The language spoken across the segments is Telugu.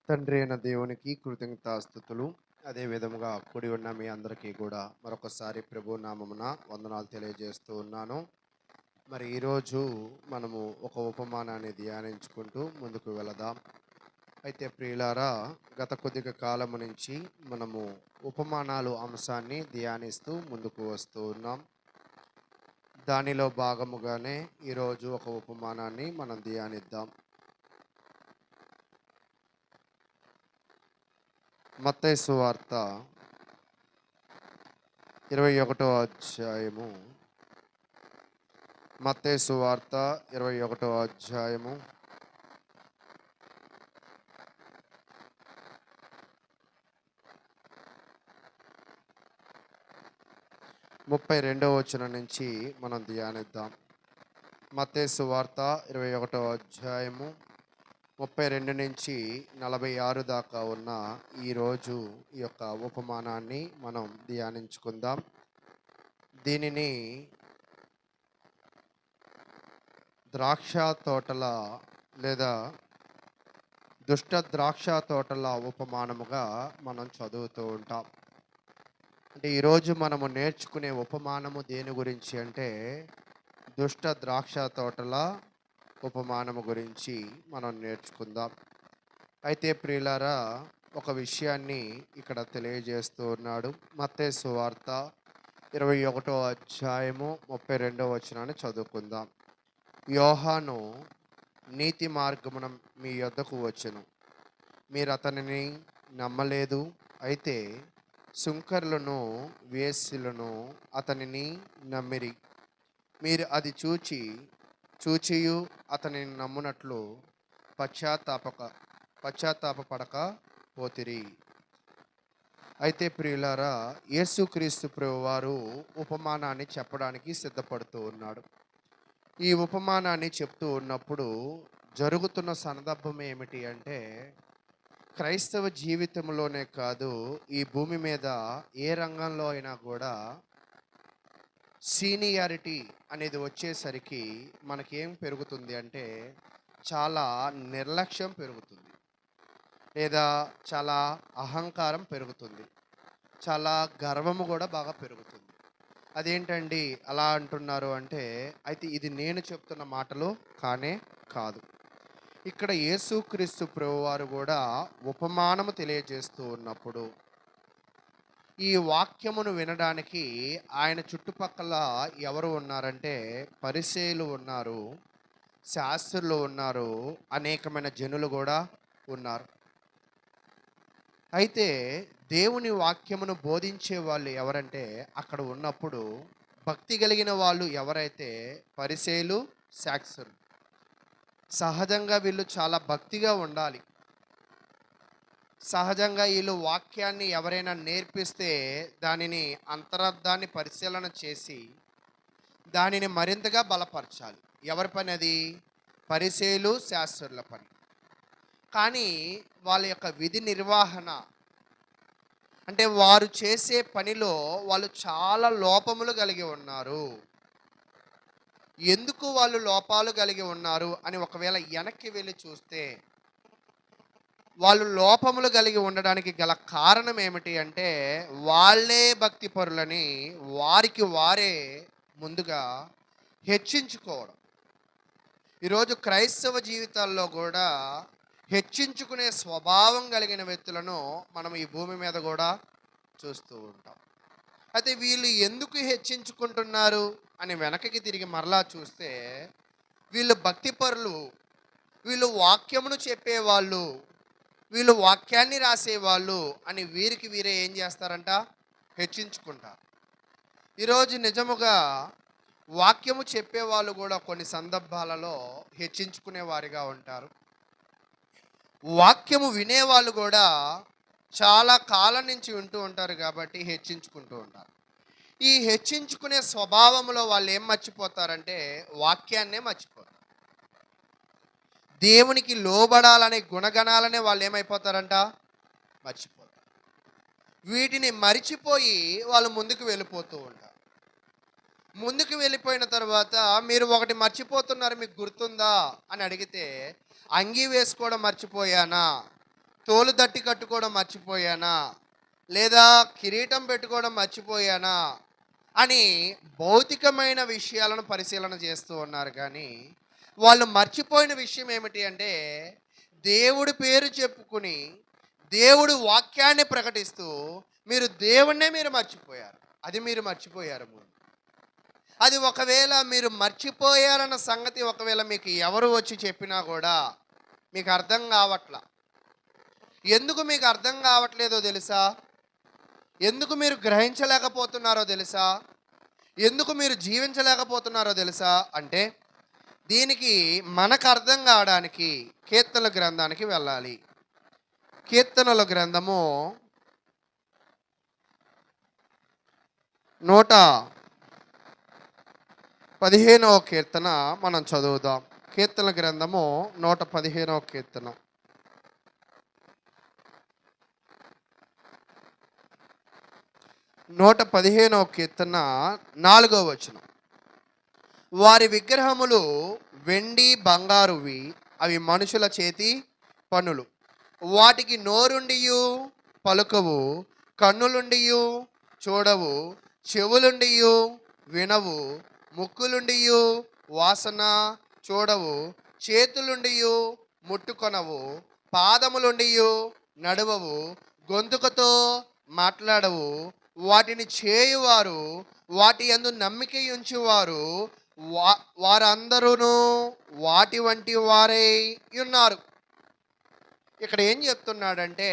తండ్రి అయిన దేవునికి కృతజ్ఞతాస్తుతులు. అదే విధముగా కూడి ఉన్న మీ అందరికీ కూడా మరొకసారి ప్రభు నామమున వందనాలు తెలియజేస్తూ ఉన్నాను. మరి ఈరోజు మనము ఒక ఉపమానాన్ని ధ్యానించుకుంటూ ముందుకు వెళదాం. అయితే ప్రియులారా, గత కొద్దిగా కాలము నుంచి మనము ఉపమానాలు అంశాన్ని ధ్యానిస్తూ ముందుకు వస్తూ ఉన్నాం. దానిలో భాగముగానే ఈరోజు ఒక ఉపమానాన్ని మనం ధ్యానిద్దాం. మత్తయి సువార్త 21వ అధ్యాయము. మత్తయి సువార్త 21వ అధ్యాయము 32వ వచనం నుంచి మనం ధ్యానిద్దాం. మత్తయి సువార్త 21వ అధ్యాయము 32 నుంచి 46 దాకా ఉన్న ఈరోజు ఈ యొక్క ఉపమానాన్ని మనం ధ్యానించుకుందాం. దీనిని ద్రాక్ష తోటల లేదా దుష్ట ద్రాక్ష తోటల ఉపమానముగా మనం చదువుతూ ఉంటాం. అంటే ఈరోజు మనము నేర్చుకునే ఉపమానము దేని గురించి అంటే దుష్ట ద్రాక్ష తోటల ఉపమానము గురించి మనం నేర్చుకుందాం. అయితే ప్రియులారా, ఒక విషయాన్ని ఇక్కడ తెలియజేస్తూ ఉన్నాడు. మత్తయి సువార్త 21వ అధ్యాయము 32వ వచనాన్ని చదువుకుందాం. యోహాను నీతి మార్గమున మీ యొద్దకు వచ్చెను, మీరు అతనిని నమ్మలేదు. అయితే సుంకరులను వేశ్యలను అతనిని నమ్మిరి. మీరు అది చూచియు అతనిని నమ్మునట్లు పశ్చాత్తాపపడక పోతిరి. అయితే ప్రియులారా, యేసుక్రీస్తు ప్రభువారు ఉపమానాన్ని చెప్పడానికి సిద్ధపడుతూ ఉన్నాడు. ఈ ఉపమానాన్ని చెప్తూ ఉన్నప్పుడు జరుగుతున్న సందర్భం ఏమిటి అంటే, క్రైస్తవ జీవితంలోనే కాదు, ఈ భూమి మీద ఏ రంగంలో అయినా కూడా సీనియారిటీ అనేది వచ్చేసరికి మనకేం పెరుగుతుంది అంటే చాలా నిర్లక్ష్యం పెరుగుతుంది, లేదా చాలా అహంకారం పెరుగుతుంది, చాలా గర్వము కూడా బాగా పెరుగుతుంది. అదేంటండి అలా అంటున్నారు అంటే, అయితే ఇది నేను చెప్తున్న మాటలు కానే కాదు. ఇక్కడ యేసుక్రీస్తు ప్రభువారు కూడా ఉపమానము తెలియజేస్తూ ఉన్నప్పుడు ఈ వాక్యమును వినడానికి ఆయన చుట్టుపక్కల ఎవరు ఉన్నారంటే పరిసయ్యులు ఉన్నారు, శాస్త్రులు ఉన్నారు, అనేకమైన జనులు కూడా ఉన్నారు. అయితే దేవుని వాక్యమును బోధించే వాళ్ళు ఎవరంటే అక్కడ ఉన్నప్పుడు భక్తి కలిగిన వాళ్ళు ఎవరైతే పరిసయ్యులు, శాస్త్రులు. సహజంగా వీళ్ళు చాలా భక్తిగా ఉండాలి. సహజంగా వీళ్ళు వాక్యాన్ని ఎవరైనా నేర్పిస్తే దానిని అంతరార్థాన్ని పరిశీలన చేసి దానిని మరింతగా బలపరచాలి. ఎవరి పని అది? పరిసయ్యులు, శాస్త్రుల పని. కానీ వాళ్ళ యొక్క విధి నిర్వహణ అంటే వారు చేసే పనిలో వాళ్ళు చాలా లోపములు కలిగి ఉన్నారు. ఎందుకు వాళ్ళు లోపాలు కలిగి ఉన్నారు అని ఒకవేళ వెనక్కి వెళ్ళి చూస్తే వాళ్ళు లోపములు కలిగి ఉండడానికి గల కారణం ఏమిటి అంటే వాళ్ళే భక్తి పరులని వారికి వారే ముందుగా హెచ్చించుకోవడం. ఈరోజు క్రైస్తవ జీవితాల్లో కూడా హెచ్చించుకునే స్వభావం కలిగిన వ్యక్తులను మనం ఈ భూమి మీద కూడా చూస్తూ ఉంటాం. అయితే వీళ్ళు ఎందుకు హెచ్చించుకుంటున్నారు అని వెనకకి తిరిగి మరలా చూస్తే వీళ్ళు భక్తిపరులు, వీళ్ళు వాక్యమును చెప్పేవాళ్ళు, వీళ్ళు వాక్యాన్ని రాసేవాళ్ళు అని వీరికి వీరే ఏం చేస్తారంట? హెచ్చించుకుంటారు. ఈరోజు నిజముగా వాక్యము చెప్పేవాళ్ళు కూడా కొన్ని సందర్భాలలో హెచ్చించుకునే వారిగా ఉంటారు. వాక్యము వినేవాళ్ళు కూడా చాలా కాలం నుంచి వింటూ ఉంటారు కాబట్టి హెచ్చించుకుంటూ ఉంటారు. ఈ హెచ్చించుకునే స్వభావంలో వాళ్ళు ఏం మర్చిపోతారంటే వాక్యాన్నే మర్చిపోతారు. దేవునికి లోబడాలనే గుణగణాలనే వాళ్ళు ఏమైపోతారంట? మర్చిపోతారు. వీటిని మరిచిపోయి వాళ్ళు ముందుకు వెళ్ళిపోతూ ఉంటారు. ముందుకు వెళ్ళిపోయిన తర్వాత మీరు ఒకటి మర్చిపోతున్నారు, మీకు గుర్తుందా అని అడిగితే అంగీ వేసుకోవడం మర్చిపోయానా, తోలు దట్టి కట్టుకోవడం మర్చిపోయానా, లేదా కిరీటం పెట్టుకోవడం మర్చిపోయానా అని భౌతికమైన విషయాలను పరిశీలన చేస్తూ ఉన్నారు. కానీ వాళ్ళు మర్చిపోయిన విషయం ఏమిటి అంటే, దేవుడి పేరు చెప్పుకుని దేవుడు వాక్యాన్ని ప్రకటిస్తూ మీరు దేవుణ్ణే మీరు మర్చిపోయారు. అది మీరు మర్చిపోయారు ముందు. అది ఒకవేళ మీరు మర్చిపోయారన్న సంగతి ఒకవేళ మీకు ఎవరు వచ్చి చెప్పినా కూడా మీకు అర్థం కావట్లా. ఎందుకు మీకు అర్థం కావట్లేదో తెలుసా? ఎందుకు మీరు గ్రహించలేకపోతున్నారో తెలుసా? ఎందుకు మీరు జీవించలేకపోతున్నారో తెలుసా? అంటే దీనికి మనకు అర్థం కావడానికి కీర్తనల గ్రంథానికి వెళ్ళాలి. కీర్తనల గ్రంథము 115వ కీర్తన మనం చదువుదాం. కీర్తనల గ్రంథము 115వ కీర్తన. 115వ కీర్తన 4వ వచనం. వారి విగ్రహములు వెండి బంగారువి, అవి మనుషుల చేతి పనులు. వాటికి నోరుండియు పలుకవు, కన్నులుండియు చూడవు, చెవులుండియు వినవు, ముక్కులుండియు వాసన చూడవు, చేతులుండియు ముట్టుకొనవు, పాదములుండియు నడవవు, గొంతుకతో మాట్లాడవు. వాటిని చేయువారు, వాటి యందు నమ్మిక ఉంచువారు వారందరూ వాటి వంటి వారై ఉన్నారు. ఇక్కడ ఏం చెప్తున్నాడంటే,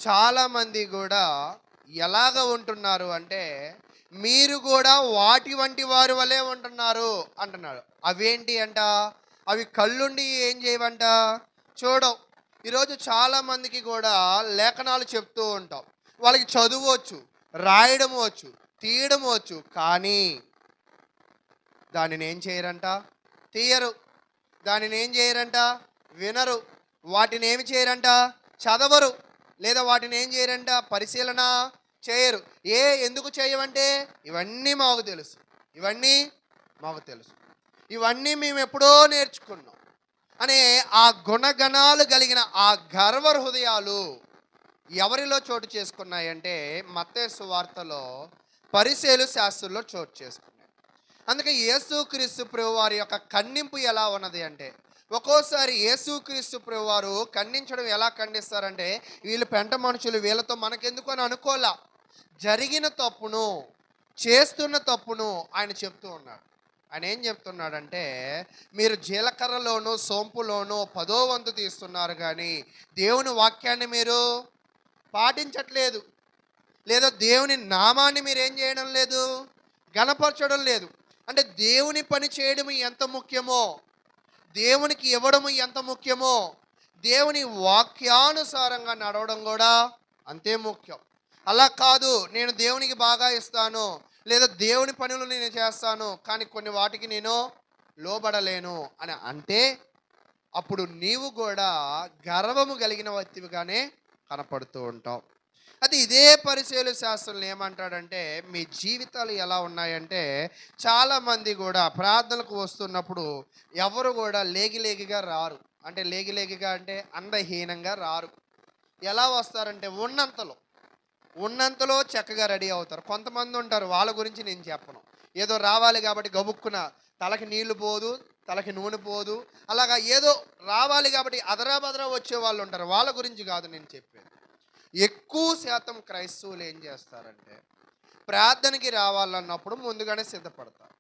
చాలామంది కూడా ఎలాగ ఉంటున్నారు అంటే, మీరు కూడా వాటి వంటి వారి వలె ఉంటున్నారు అంటున్నాడు. అవేంటి అంట? అవి కళ్ళుండి ఏం చేయవంట? చూడవు. ఈరోజు చాలామందికి కూడా లేఖనాలు చెప్తూ ఉంటాం. వాళ్ళకి చదువచ్చు, రాయడం వచ్చు, తీయడం వచ్చు, కానీ దానిని ఏం చేయరంట? తీయరు. దానిని ఏం చేయరంట? వినరు. వాటిని ఏమి చేయరంట? చదవరు. లేదా వాటిని ఏం చేయరంట? పరిశీలన చేయరు. ఎందుకు చేయమంటే ఇవన్నీ మాకు తెలుసు, ఇవన్నీ మాకు తెలుసు, ఇవన్నీ మేము ఎప్పుడో నేర్చుకున్నాం అనే ఆ గుణగణాలు కలిగిన ఆ గర్వ హృదయాలు ఎవరిలో చోటు చేసుకున్నాయంటే, మత్తయి సువార్తలో పరిసయ్యులు శాస్త్రుల్లో చోటు చేసుకున్నాయి. అందుకే యేసుక్రీస్తు ప్రభు వారి యొక్క ఖండింపు ఎలా ఉన్నది అంటే, ఒక్కోసారి యేసుక్రీస్తు ప్రభు వారు ఖండించడం ఎలా ఖండిస్తారంటే, వీళ్ళు పెంట మనుషులు, వీళ్ళతో మనకెందుకు అని అనుకోలా. జరిగిన తప్పును, చేస్తున్న తప్పును ఆయన చెప్తూ ఉన్నాడు. ఆయన ఏం చెప్తున్నాడంటే, మీరు జీలకర్రలోను సోంపులోను 10వ వంతు తీస్తున్నారు, కానీ దేవుని వాక్యాన్ని మీరు పాటించట్లేదు. లేదా దేవుని నామాన్ని మీరు ఏం చేయడం లేదు? గణపరచడం లేదు. అంటే దేవుని పని చేయడం ఎంత ముఖ్యమో, దేవునికి ఇవ్వడం ఎంత ముఖ్యమో, దేవుని వాక్యానుసారంగా నడవడం కూడా అంతే ముఖ్యం. అలా కాదు, నేను దేవునికి బాగా ఇస్తాను, లేదా దేవుని పనులు నేను చేస్తాను, కానీ కొన్ని వాటికి నేను లోబడలేను అని అంటే, అప్పుడు నీవు కూడా గర్వము కలిగిన వ్యక్తిగానే కనపడుతూ ఉంటావు. అది ఇదే పరిశీలు శాస్త్రంలో ఏమంటాడంటే, మీ జీవితాలు ఎలా ఉన్నాయంటే, చాలామంది కూడా ప్రార్థనలకు వస్తున్నప్పుడు ఎవరు కూడా లేగిగా రారు. అంటే లేగిగా అంటే అందహీనంగా రారు. ఎలా వస్తారంటే ఉన్నంతలో చక్కగా రెడీ అవుతారు. కొంతమంది ఉంటారు, వాళ్ళ గురించి నేను చెప్పను. ఏదో రావాలి కాబట్టి గబుక్కున తలకి నీళ్లు పోదు, తలకి నూనె పోదు, అలాగా ఏదో రావాలి కాబట్టి అదరాబదరా వచ్చే వాళ్ళు ఉంటారు. వాళ్ళ గురించి కాదు నేను చెప్పేది. ఎక్కువ శాతం క్రైస్తవులు ఏం చేస్తారంటే, ప్రార్థనకి రావాలన్నప్పుడు ముందుగానే సిద్ధపడతారు.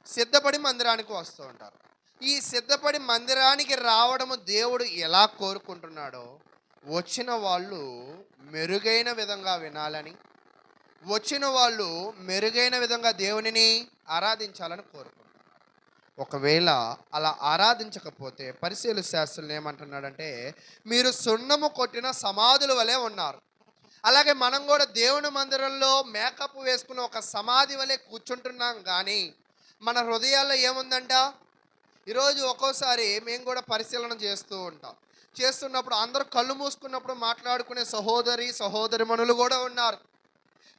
సిద్ధపడి మందిరానికి వస్తూ ఉంటారు. ఈ సిద్ధపడి మందిరానికి రావడము దేవుడు ఎలా కోరుకుంటున్నాడో, వచ్చిన వాళ్ళు మెరుగైన విధంగా వినాలని, వచ్చిన వాళ్ళు మెరుగైన విధంగా దేవునిని ఆరాధించాలని కోరుకుంటున్నారు. ఒకవేళ అలా ఆరాధించకపోతే పరిశీలు శాస్త్రులు ఏమంటున్నాడంటే, మీరు సున్నము కొట్టిన సమాధుల వలె ఉన్నారు. అలాగే మనం కూడా దేవుని మందిరంలో మేకప్ వేసుకున్న ఒక సమాధి వలె కూర్చుంటున్నాం, కానీ మన హృదయాల్లో ఏముందంట? ఈరోజు ఒక్కోసారి మేము కూడా పరిశీలన చేస్తూ ఉంటాం. చేస్తున్నప్పుడు అందరూ కళ్ళు మూసుకున్నప్పుడు మాట్లాడుకునే సహోదరిమణులు కూడా ఉన్నారు.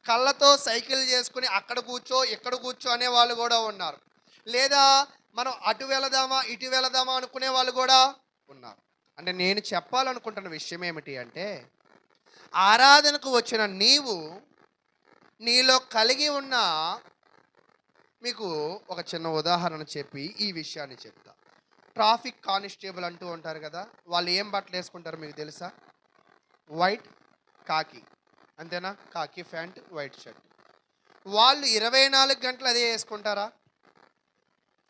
కళ్ళతో సైకిల్ చేసుకుని అక్కడ కూర్చో ఇక్కడ కూర్చో అనే వాళ్ళు కూడా ఉన్నారు. లేదా మనం అటు వెళదామా ఇటు వెళదామా అనుకునే వాళ్ళు కూడా ఉన్నారు. అంటే నేను చెప్పాలనుకుంటున్న విషయం ఏమిటి అంటే, ఆరాధనకు వచ్చిన నీవు నీలో కలిగి ఉన్న మీకు ఒక చిన్న ఉదాహరణ చెప్పి ఈ విషయాన్ని చెప్తా. ట్రాఫిక్ కానిస్టేబుల్ అంటూ ఉంటారు కదా! వాళ్ళు ఏం బట్టలు వేసుకుంటారో మీకు తెలుసా? వైట్, కాకి. అంతేనా? కాకి ప్యాంట్, వైట్ షర్ట్. వాళ్ళు 24 గంటలు అదే వేసుకుంటారా?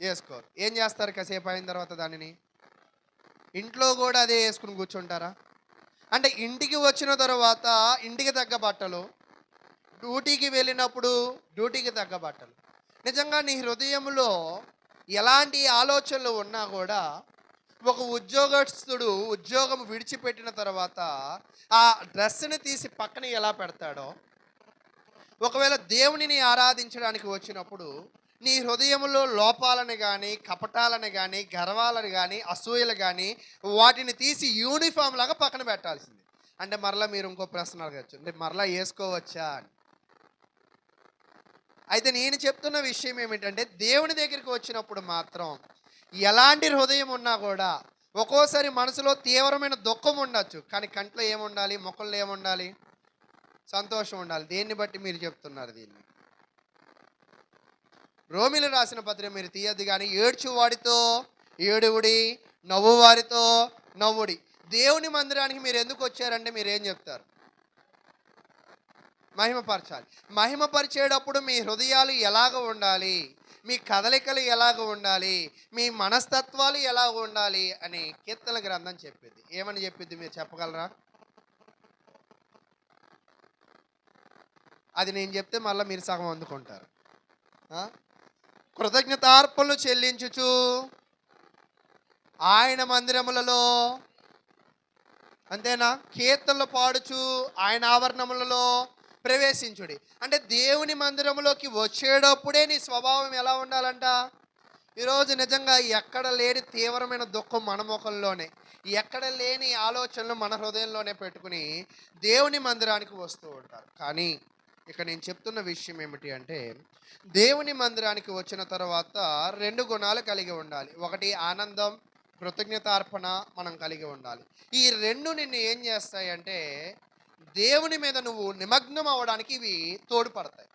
వేసుకోరు. ఏం చేస్తారు కాసేపు అయిన తర్వాత దానిని? ఇంట్లో కూడా అదే వేసుకుని కూర్చుంటారా? అంటే ఇంటికి వచ్చిన తర్వాత ఇంటికి తగ్గ బట్టలు, డ్యూటీకి వెళ్ళినప్పుడు డ్యూటీకి తగ్గ బట్టలు. నిజంగా నీ హృదయంలో ఎలాంటి ఆలోచనలు ఉన్నా కూడా ఒక ఉద్యోగస్తుడు ఉద్యోగం విడిచిపెట్టిన తర్వాత ఆ డ్రెస్సుని తీసి పక్కన ఎలా పెడతాడో, ఒకవేళ దేవునిని ఆరాధించడానికి వచ్చినప్పుడు నీ హృదయంలో లోపాలను కానీ, కపటాలను కానీ, గర్వాలను కానీ, అసూయలు కానీ వాటిని తీసి యూనిఫామ్ లాగా పక్కన పెట్టాల్సింది. అంటే మరలా మీరు ఇంకో ప్రశ్న అడగచ్చు, అంటే మరలా వేసుకోవచ్చా అని. అయితే నేను చెప్తున్న విషయం ఏమిటంటే, దేవుని దగ్గరికి వచ్చినప్పుడు మాత్రం ఎలాంటి హృదయం ఉన్నా కూడా ఒక్కోసారి మనసులో తీవ్రమైన దుఃఖం ఉండొచ్చు, కానీ కంట్లో ఏముండాలి, ముఖంలో ఏముండాలి? సంతోషం ఉండాలి. దేన్ని బట్టి మీరు చెప్తున్నారు దీన్ని? రోమిలు రాసిన పత్రిక మీరు తీయద్దు కానీ, ఏడ్చువాడితో ఏడువుడి, నవ్వువారితో నవ్వుడి. దేవుని మందిరానికి మీరు ఎందుకు వచ్చారంటే మీరేం చెప్తారు? మహిమపరచాలి. మహిమపరిచేటప్పుడు మీ హృదయాలు ఎలాగ ఉండాలి, మీ కదలికలు ఎలాగ ఉండాలి, మీ మనస్తత్వాలు ఎలాగ ఉండాలి అని కీర్తన గ్రంథం చెప్పిద్ది. ఏమని చెప్పిద్ది మీరు చెప్పగలరా? అది నేను చెప్తే మళ్ళీ మీరు సగం అందుకుంటారు. కృతజ్ఞతార్పణలు చెల్లించుచు ఆయన మందిరములలో, అంతేనా, కీర్తనలు పాడుచు ఆయన ఆవరణములలో ప్రవేశించుడి. అంటే దేవుని మందిరములోకి వచ్చేటప్పుడే నీ స్వభావం ఎలా ఉండాలంట? ఈరోజు నిజంగా ఎక్కడ లేని తీవ్రమైన దుఃఖం మన ముఖంలోనే, ఎక్కడ లేని ఆలోచనలు మన హృదయంలోనే పెట్టుకుని దేవుని మందిరానికి వస్తూ ఉంటారు. కానీ ఇక నేను చెప్తున్న విషయం ఏమిటి అంటే, దేవుని మందిరానికి వచ్చిన తర్వాత 2 గుణాలు కలిగి ఉండాలి. ఒకటి ఆనందం, కృతజ్ఞతార్పణ మనం కలిగి ఉండాలి. ఈ 2 నిన్ను ఏం చేస్తాయంటే దేవుని మీద నువ్వు నిమగ్నం అవ్వడానికి ఇవి తోడ్పడతాయి.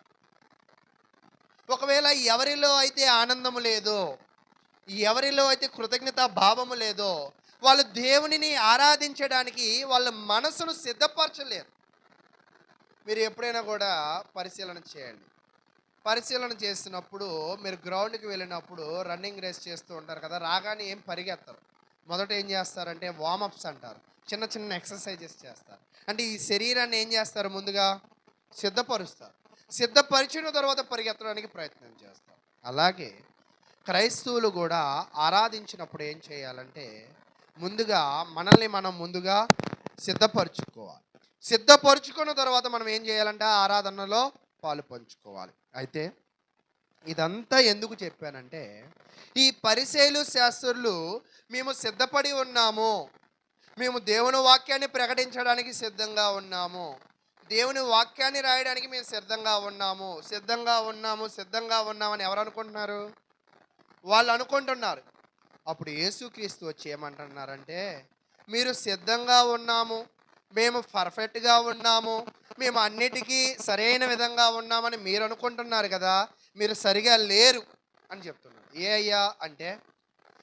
ఒకవేళ ఎవరిలో అయితే ఆనందము లేదో, ఎవరిలో అయితే కృతజ్ఞత భావము లేదో, వాళ్ళు దేవునిని ఆరాధించడానికి వాళ్ళ మనసును సిద్ధపరచలేరు. మీరు ఎప్పుడైనా కూడా పరిశీలన చేయండి. పరిశీలన చేసినప్పుడు మీరు గ్రౌండ్కి వెళ్ళినప్పుడు రన్నింగ్ రేస్ చేస్తూ ఉంటారు కదా, రాగానే ఏం పరిగెత్తరు. మొదట ఏం చేస్తారంటే వార్మప్స్ అంటారు, చిన్న చిన్న ఎక్సర్సైజెస్ చేస్తారు. అంటే ఈ శరీరాన్ని ఏం చేస్తారు? ముందుగా సిద్ధపరుస్తారు. సిద్ధపరిచిన తర్వాత పరిగెత్తడానికి ప్రయత్నం చేస్తారు. అలాగే క్రైస్తవులు కూడా ఆరాధించినప్పుడు ఏం చేయాలంటే ముందుగా మనల్ని మనం ముందుగా సిద్ధపరచుకోవాలి. సిద్ధపరుచుకున్న తర్వాత మనం ఏం చేయాలంటే ఆరాధనలో పాలు పంచుకోవాలి. అయితే ఇదంతా ఎందుకు చెప్పానంటే, ఈ పరిసయ్యులు శాస్త్రులు మేము సిద్ధపడి ఉన్నాము, మేము దేవుని వాక్యాన్ని ప్రకటించడానికి సిద్ధంగా ఉన్నాము, దేవుని వాక్యాన్ని రాయడానికి మేము సిద్ధంగా ఉన్నాము, సిద్ధంగా ఉన్నాము, సిద్ధంగా ఉన్నామని ఎవరు అనుకుంటున్నారు? వాళ్ళు అనుకుంటున్నారు. అప్పుడు యేసుక్రీస్తు వచ్చి ఏమంటున్నారంటే, మీరు సిద్ధంగా ఉన్నాము, మేము పర్ఫెక్ట్గా ఉన్నాము, మేము అన్నిటికీ సరైన విధంగా ఉన్నామని మీరు అనుకుంటున్నారు కదా, మీరు సరిగా లేరు అని చెప్తున్నారు. ఏ అయ్యా అంటే,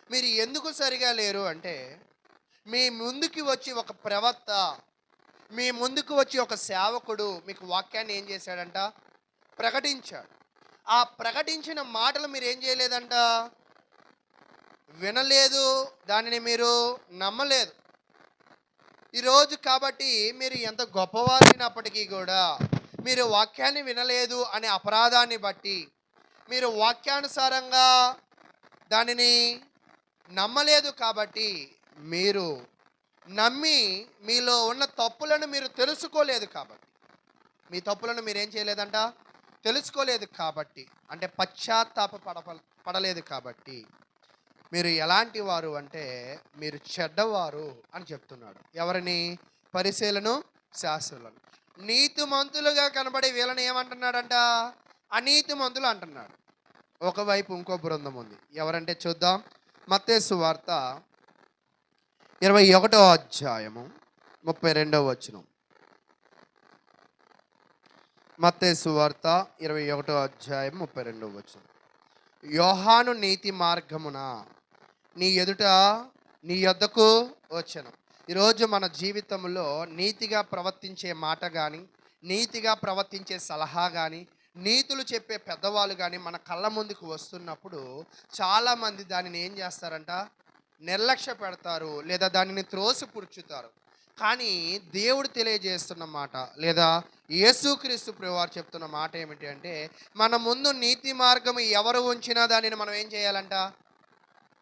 మీరు ఎందుకు సరిగా లేరు అంటే, మీ ముందుకి వచ్చి ఒక ప్రవక్త, మీ ముందుకు వచ్చి ఒక సేవకుడు మీకు వాక్యాన్ని ఏం చేశాడంట? ప్రకటించాడు. ఆ ప్రకటించిన మాటలు మీరు ఏం చేయలేదంట? వినలేదు, దానిని మీరు నమ్మలేదు. ఈరోజు కాబట్టి మీరు ఎంత గొప్పవారైనప్పటికీ కూడా మీరు వాక్యాన్ని వినలేదు అనే అపరాధాన్ని బట్టి, మీరు వాక్యానుసారంగా దానిని నమ్మలేదు కాబట్టి, మీరు నమ్మి మీలో ఉన్న తప్పులను మీరు తెలుసుకోలేదు కాబట్టి, మీ తప్పులను మీరేం చేయలేదంట? తెలుసుకోలేదు కాబట్టి, అంటే పడలేదు కాబట్టి మీరు ఎలాంటి వారు అంటే మీరు చెడ్డవారు అని చెప్తున్నాడు. ఎవరిని? పరిసయ్యులను శాస్త్రులను. నీతిమంతులుగా కనబడే వీళ్ళని ఏమంటున్నాడంట? అనీతిమంతులు అంటున్నాడు. ఒకవైపు ఇంకో బృందం ఉంది. ఎవరంటే చూద్దాం. మత్తయి సువార్త 21వ అధ్యాయము 32వ వచనం. మత్తయి సువార్త 21వ అధ్యాయం 32వ వచనం. యోహాను నీతి మార్గమున నీ యొద్దకు వచ్చెను. ఈరోజు మన జీవితంలో నీతిగా ప్రవర్తించే మాట కానీ, నీతిగా ప్రవర్తించే సలహా కానీ, నీతులు చెప్పే పెద్దవాళ్ళు కానీ మన కళ్ళ ముందుకు వస్తున్నప్పుడు చాలామంది దానిని ఏం చేస్తారంట, నిర్లక్ష్య పెడతారు, లేదా దానిని త్రోసిపుచ్చుతారు. కానీ దేవుడు తెలియజేస్తున్న మాట, లేదా యేసుక్రీస్తు ప్రభువారు చెప్తున్న మాట ఏమిటి అంటే, మన ముందు నీతి మార్గం ఎవరు ఉంచినా దానిని మనం ఏం చేయాలంట,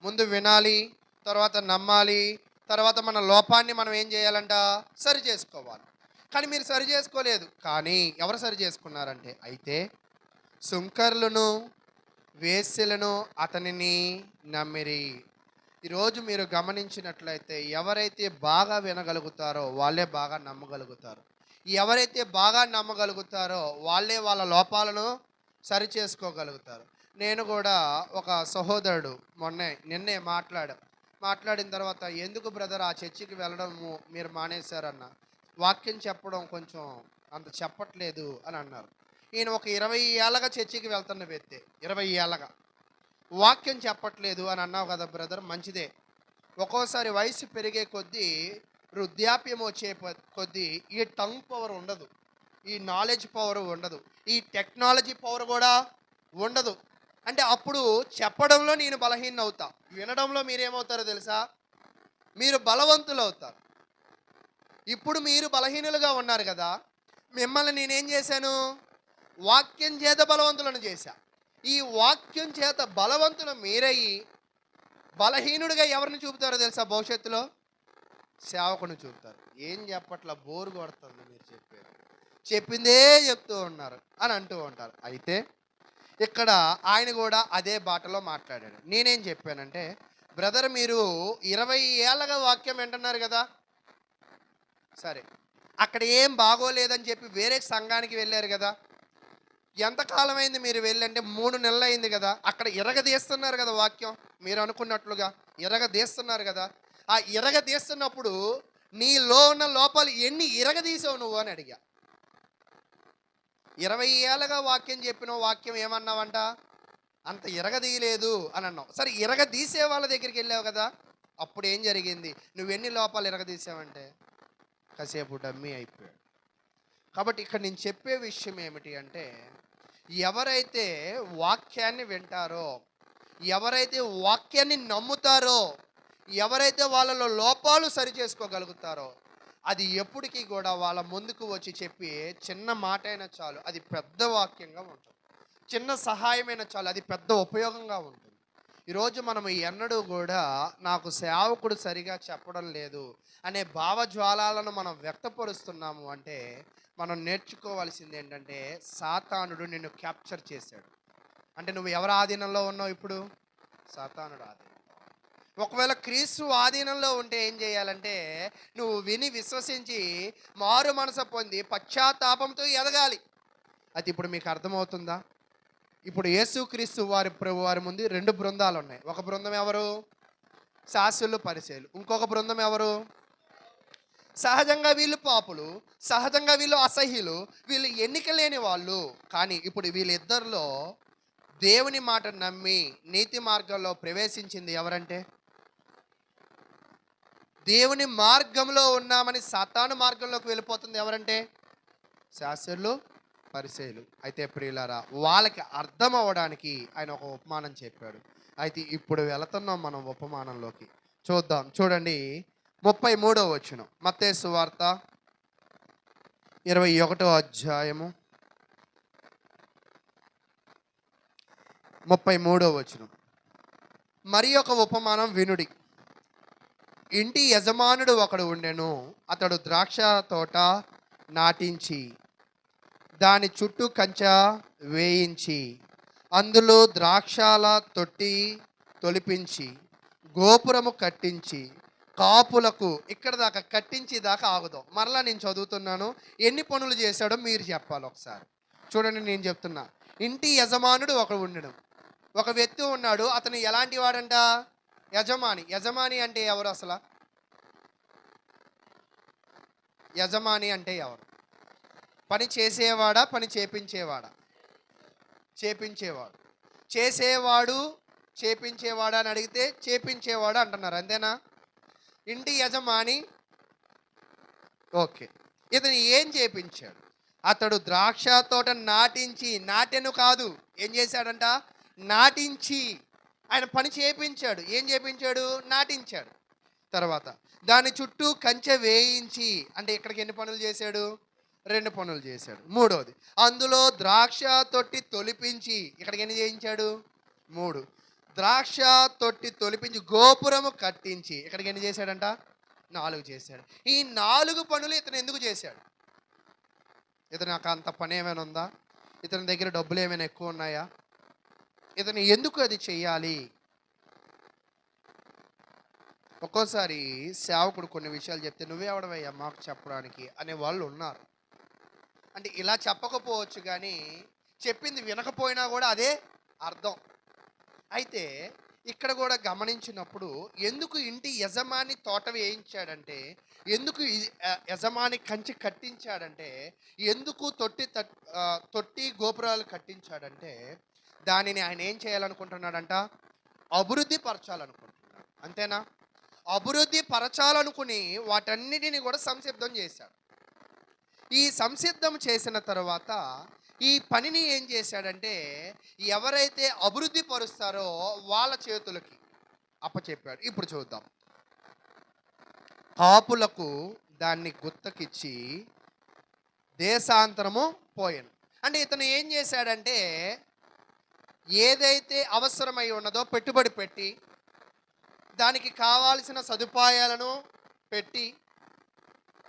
ముందు వినాలి, తర్వాత నమ్మాలి, తర్వాత మన లోపాన్ని మనం ఏం చేయాలంట, సరి చేసుకోవాలి. కానీ మీరు సరి చేసుకోలేదు. కానీ ఎవరు సరి చేసుకున్నారంటే, అయితే సుంకర్లను వేశ్యలను అతనిని నమ్మిరి. ఈరోజు మీరు గమనించినట్లయితే ఎవరైతే బాగా వినగలుగుతారో వాళ్ళే బాగా నమ్మగలుగుతారు. ఎవరైతే బాగా నమ్మగలుగుతారో వాళ్ళే వాళ్ళ లోపాలను సరి చేసుకోగలుగుతారు. నేను కూడా ఒక సహోదరుడు నిన్నే మాట్లాడిన తర్వాత, ఎందుకు బ్రదర్ ఆ చర్చికి వెళ్ళడం మీరు మానేశారన్న, వాక్యం చెప్పడం కొంచెం అంత చెప్పట్లేదు అని అన్నారు. ఈయన ఒక 20 ఏళ్ళగా చర్చికి వెళ్తున్న వ్యక్తి, 20 ఏళ్ళగా వాక్యం చెప్పట్లేదు అని అన్నావు కదా బ్రదర్, మంచిదే. ఒక్కోసారి వయసు పెరిగే కొద్దీ, వృద్ధాప్యం వచ్చే కొద్దీ ఈ టంగ్ పవర్ ఉండదు, ఈ నాలెడ్జ్ పవర్ ఉండదు, ఈ టెక్నాలజీ పవర్ కూడా ఉండదు. అంటే అప్పుడు చెప్పడంలో నేను బలహీన అవుతా, వినడంలో మీరేమవుతారో తెలుసా, మీరు బలవంతులు అవుతారు. ఇప్పుడు మీరు బలహీనులుగా ఉన్నారు కదా, మిమ్మల్ని నేనేం చేశాను, వాక్యం చేత బలవంతులను చేశా. ఈ వాక్యం చేత బలవంతులు మీరయ్యి బలహీనుడిగా ఎవరిని చూపుతారో తెలుసా, భవిష్యత్తులో సేవకుని చూపుతారు. ఏం చెప్పట్లా, బోరు కొడుతుంది మీరు చెప్పిందే చెప్తూ ఉన్నారు అని అంటూ ఉంటారు. అయితే ఇక్కడ ఆయన కూడా అదే బాటలో మాట్లాడాడు. నేనేం చెప్పానంటే, బ్రదర్ మీరు 20 ఏళ్ళగా వాక్యం వింటున్నారు కదా, సరే అక్కడ ఏం బాగోలేదని చెప్పి వేరే సంఘానికి వెళ్ళారు కదా, ఎంతకాలం అయింది మీరు వెళ్ళంటే 3 నెలలు అయింది కదా, అక్కడ ఇరగదీస్తున్నారు కదా వాక్యం, మీరు అనుకున్నట్లుగా ఇరగదీస్తున్నారు కదా. ఆ ఇరగదీస్తున్నప్పుడు నీలో ఉన్న లోపాలు ఎన్ని ఇరగదీసావు నువ్వు అని అడిగా. 20 ఏళ్ళగా వాక్యం చెప్పిన వాక్యం ఏమన్నావంట, అంత ఇరగదీయలేదు అని అన్నావు. సరే ఇరగదీసే వాళ్ళ దగ్గరికి వెళ్ళావు కదా, అప్పుడు ఏం జరిగింది, నువ్వెన్ని లోపాలు ఇరగదీసావంటే కాసేపు డమ్మీ అయిపోయాడు. కాబట్టి ఇక్కడ నేను చెప్పే విషయం ఏమిటి అంటే, ఎవరైతే వాక్యాన్ని వింటారో, ఎవరైతే వాక్యాన్ని నమ్ముతారో, ఎవరైతే వాళ్ళలో లోపాలు సరి చేసుకోగలుగుతారో, అది ఎప్పటికీ కూడా వాళ్ళ ముందుకు వచ్చి చెప్పి చిన్న మాట అయినా చాలు అది పెద్ద వాక్యంగా ఉంటుంది, చిన్న సహాయమైన చాలు అది పెద్ద ఉపయోగంగా ఉంటుంది. ఈరోజు మనం ఎన్నడూ కూడా నాకు సేవకుడు సరిగా చెప్పడం లేదు అనే భావజ్వాలను మనం వ్యక్తపరుస్తున్నాము అంటే, మనం నేర్చుకోవాల్సింది ఏంటంటే, సాతానుడు నిన్ను క్యాప్చర్ చేశాడు అంటే నువ్వు ఎవరి ఆధీనంలో ఉన్నావు ఇప్పుడు, సాతానుడు ఆధీనం. ఒకవేళ క్రీస్తు ఆధీనంలో ఉంటే ఏం చేయాలంటే, నువ్వు విని విశ్వసించి మారు మనసు పొంది పశ్చాత్తాపంతో ఎదగాలి. అది ఇప్పుడు మీకు అర్థమవుతుందా? ఇప్పుడు యేసుక్రీస్తు వారి ముందు 2 బృందాలు ఉన్నాయి. ఒక బృందం ఎవరు, శాస్త్రులు పరిసయ్యులు. ఇంకొక బృందం ఎవరు, సహజంగా వీళ్ళు పాపులు, సహజంగా వీళ్ళు అసహ్యులు, వీళ్ళు ఎన్నిక లేని వాళ్ళు. కానీ ఇప్పుడు వీళ్ళిద్దరిలో దేవుని మాట నమ్మి నీతి మార్గంలో ప్రవేశించింది ఎవరంటే, దేవుని మార్గంలో ఉన్నామని సాతాను మార్గంలోకి వెళ్ళిపోతుంది ఎవరంటే, శాస్త్రులు పరిసయ్యులు. అయితే ప్రియులారా, వాళ్ళకి అర్థం అవ్వడానికి ఆయన ఒక ఉపమానం చెప్పాడు. అయితే ఇప్పుడు వెళుతున్నాం మనం ఉపమానంలోకి. చూడండి 33వ వచనం, మత్తయి సువార్త 21వ అధ్యాయము 33వ వచనం. మరి ఒక ఉపమానం వినుడి. ఇంటి యజమానుడు ఒకడు ఉండెను. అతడు ద్రాక్ష తోట నాటించి దాని చుట్టూ కంచె వేయించి అందులో ద్రాక్షాల తొట్టి తొలిపించి గోపురము కట్టించి కాపులకు, ఇక్కడ దాకా కట్టించి దాకా ఆగుదాం. మరలా నేను చదువుతున్నాను, ఎన్ని పనులు చేశాడో మీరు చెప్పాలి ఒకసారి. చూడండి, నేను చెప్తున్నా. ఇంటి యజమానుడు ఒకడు ఉండడం, ఒక వ్యక్తి ఉన్నాడు. అతను ఎలాంటి వాడంట, యజమాని. యజమాని అంటే ఎవరు అసలు, యజమాని అంటే ఎవరు? పని చేసేవాడా, పని చేపించేవాడా? చేపించేవాడు. చేసేవాడు, చేపించేవాడా అని అడిగితే చేపించేవాడు అంటున్నారు. అంతేనా? ఇంటి యజమాని ఓకే. ఇతను ఏం చేపించాడు? అతడు ద్రాక్ష తోట నాటెను కాదు. ఏం చేశాడంట? నాటించి. ఆయన పని చేపించాడు. ఏం చేపించాడు? నాటించాడు. తర్వాత దాని చుట్టూ కంచె వేయించి, అంటే ఇక్కడికి ఎన్ని పనులు చేశాడు? 2 పనులు చేశాడు. మూడోది, అందులో ద్రాక్ష తొట్టి తొలిపించి, ఇక్కడికి ఎన్ని చేయించాడు? 3. ద్రాక్ష తొట్టి తొలిపించి గోపురము కట్టించి, ఇక్కడికి ఎన్ని చేశాడంట? 4 చేశాడు. ఈ 4 పనులు ఇతను ఎందుకు చేశాడు? ఇతనికి అంత పని ఏమైనా ఉందా? ఇతని దగ్గర డబ్బులు ఏమైనా ఎక్కువ ఉన్నాయా? ఇతను ఎందుకు అది చెయ్యాలి? ఒక్కోసారి సేవకుడు కొన్ని విషయాలు చెప్తే నువ్వెవడవయ్యా మాకు చెప్పడానికి అనే వాళ్ళు ఉన్నారు. అంటే ఇలా చెప్పకపోవచ్చు కానీ చెప్పింది వినకపోయినా కూడా అదే అర్థం. అయితే ఇక్కడ కూడా గమనించినప్పుడు ఎందుకు ఇంటి యజమాని తోట వేయించాడంటే, ఎందుకు యజమాని కంచి కట్టించాడంటే, ఎందుకు తొట్టి గోపురాలు కట్టించాడంటే, దానిని ఆయన ఏం చేయాలనుకుంటున్నాడంట? అభివృద్ధి పరచాలనుకుంటున్నాడు. అంతేనా? అభివృద్ధి పరచాలనుకుని వాటన్నిటిని కూడా సంసిద్ధం చేశాడు. ఈ సంసిద్ధం చేసిన తర్వాత ఈ పనిని ఏం చేశాడంటే, ఎవరైతే అభివృద్ధి పరుస్తారో వాళ్ళ చేతులకి అప్పచెప్పాడు. ఇప్పుడు చూద్దాం. కాపులకు దాన్ని గుత్తకిచ్చి దేశాంతరము పోయాను. అంటే ఇతను ఏం చేశాడంటే, ఏదైతే అవసరమై ఉన్నదో పెట్టుబడి పెట్టి, దానికి కావాల్సిన సదుపాయాలను పెట్టి,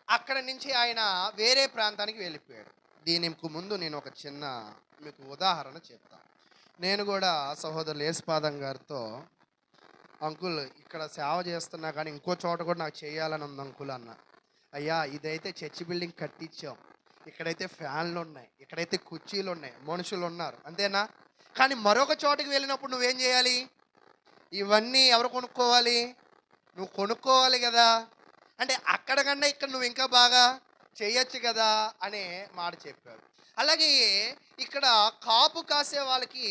అక్కడ నుంచి ఆయన వేరే ప్రాంతానికి వెళ్ళిపోయాడు. దీనికి ముందు నేను ఒక చిన్న మీకు ఉదాహరణ చెప్తాను. నేను కూడా సహోదరులు యేసుపాదం గారితో, అంకుల్ ఇక్కడ సేవ చేస్తున్నా కానీ ఇంకో చోట కూడా నాకు చేయాలని ఉంది అంకుల్ అన్న. అయ్యా ఇదైతే చర్చి బిల్డింగ్ కట్టించాం, ఇక్కడైతే ఫ్యాన్లు ఉన్నాయి, ఇక్కడైతే కుర్చీలు ఉన్నాయి, మనుషులు ఉన్నారు, అంతేనా? కానీ మరొక చోటుకి వెళ్ళినప్పుడు నువ్వేం చేయాలి? ఇవన్నీ ఎవరు కొనుక్కోవాలి? నువ్వు కొనుక్కోవాలి కదా. అంటే అక్కడ కన్నా ఇక్కడ నువ్వు ఇంకా బాగా చేయొచ్చు కదా అనే మాట చెప్పాడు. అలాగే ఇక్కడ కాపు కాసే వాళ్ళకి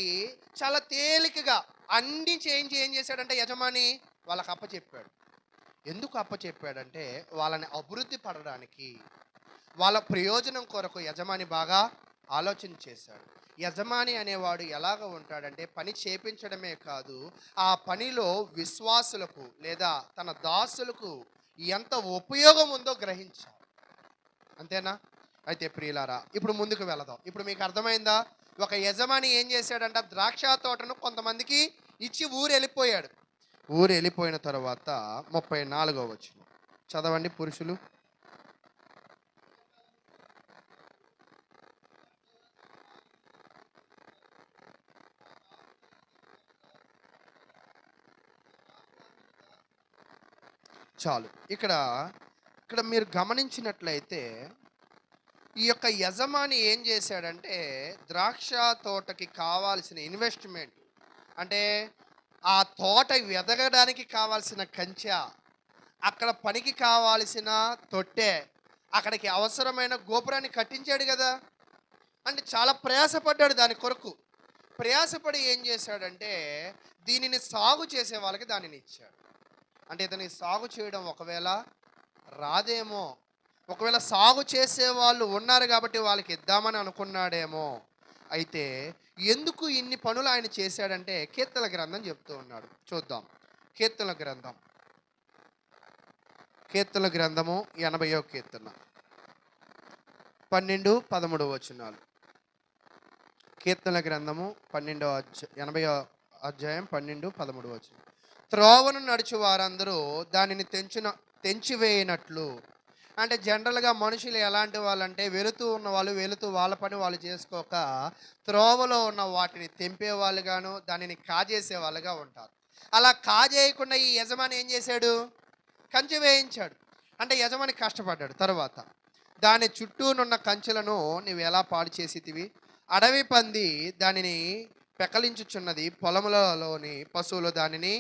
చాలా తేలికగా అన్నీ చేయించి ఏం చేశాడంటే యజమాని వాళ్ళకి అప్పచెప్పాడు. ఎందుకు అప్పచెప్పాడంటే వాళ్ళని అభివృద్ధి పడడానికి, వాళ్ళ ప్రయోజనం కొరకు యజమాని బాగా ఆలోచన చేశాడు. యజమాని అనేవాడు ఎలాగ ఉంటాడంటే, పని చేపించడమే కాదు, ఆ పనిలో విశ్వాసులకు లేదా తన దాసులకు ఎంత ఉపయోగం ఉందో గ్రహించాలి. అంతేనా? అయితే ప్రియులారా, ఇప్పుడు ముందుకు వెళదాం. ఇప్పుడు మీకు అర్థమైందా? ఒక యజమాని ఏం చేశాడంట? ద్రాక్ష తోటను కొంతమందికి ఇచ్చి ఊరు వెళ్ళిపోయాడు. ఊరు వెళ్ళిపోయిన తర్వాత 34వ వచనం చదవండి పురుషులు. చాలు. ఇక్కడ మీరు గమనించినట్లయితే ఈ యొక్క యజమాని ఏం చేశాడంటే, ద్రాక్ష తోటకి కావాల్సిన ఇన్వెస్ట్మెంట్, అంటే ఆ తోట ఎదగడానికి కావాల్సిన కంచె, అక్కడ పనికి కావాల్సిన తొట్టె, అక్కడికి అవసరమైన గోపురాన్ని కట్టించాడు కదా. అంటే చాలా ప్రయాసపడ్డాడు దాని కొరకు. ప్రయాసపడి ఏం చేశాడంటే, దీనిని సాగు చేసే వాళ్ళకి దానిని ఇచ్చాడు. అంటే ఇతనికి సాగు చేయడం ఒకవేళ రాదేమో, ఒకవేళ సాగు చేసే వాళ్ళు ఉన్నారు కాబట్టి వాళ్ళకి ఇద్దామని అనుకున్నాడేమో. అయితే ఎందుకు ఇన్ని పనులు ఆయన చేశాడంటే కీర్తన గ్రంథం చెప్తూ ఉన్నాడు. చూద్దాం. కీర్తన గ్రంథము 80వ కీర్తన 12, 13 వచనాలు. కీర్తన గ్రంథము 80వ అధ్యాయం 12, 13 వచనం. త్రోవను నడుచు వారందరూ దానిని తెంచివేయనట్లు. అంటే జనరల్గా మనుషులు ఎలాంటి వాళ్ళంటే, వెళుతూ ఉన్న వాళ్ళు వెళుతూ వాళ్ళ పని వాళ్ళు చేసుకోక త్రోవలో ఉన్న వాటిని తెంపే వాళ్ళుగాను దానిని కాజేసే వాళ్ళుగా ఉంటారు. అలా కాజేయకుండా ఈ యజమాని ఏం చేశాడు? కంచె వేయించాడు. అంటే యజమాని కష్టపడ్డాడు. తర్వాత దాని చుట్టూనున్న కంచెలను నువ్వు ఎలా పాడు చేసితివి? అడవి పంది దానిని పెకలించుచున్నది, పొలములలోని పశువులు దానిని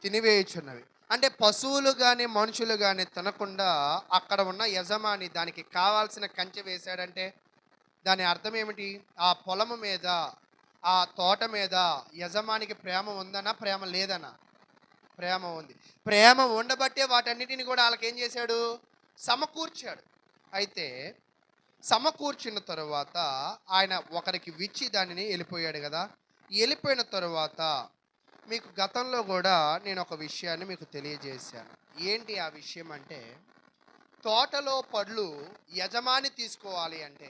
తినివేయుచున్నవి. అంటే పశువులు గాని, మనుషులు గాని తినకుండా అక్కడ ఉన్న యజమాని దానికి కావాల్సిన కంచె వేశాడంటే దాని అర్థం ఏమిటి? ఆ పొలము మీద, ఆ తోట మీద యజమానికి ప్రేమ ఉందనా? ప్రేమ లేదనా? ప్రేమ ఉంది. ప్రేమ ఉండబట్టే వాటన్నిటిని కూడా ఆళ్ళకేం చేశాడు? సమకూర్చాడు. అయితే సమకూర్చిన తరువాత ఆయన ఒకరికి విచ్చి దానిని ఎళ్ళిపోయాడు గదా! ఎళ్ళిపోయిన తరువాత మీకు గతంలో గూడా నేనొక విషయాన్ని మీకు తెలియజేశాను. ఏంటి ఆ విషయం అంటే, తోటలో పళ్ళు యజమాని తీసుకోవాలి అంటే,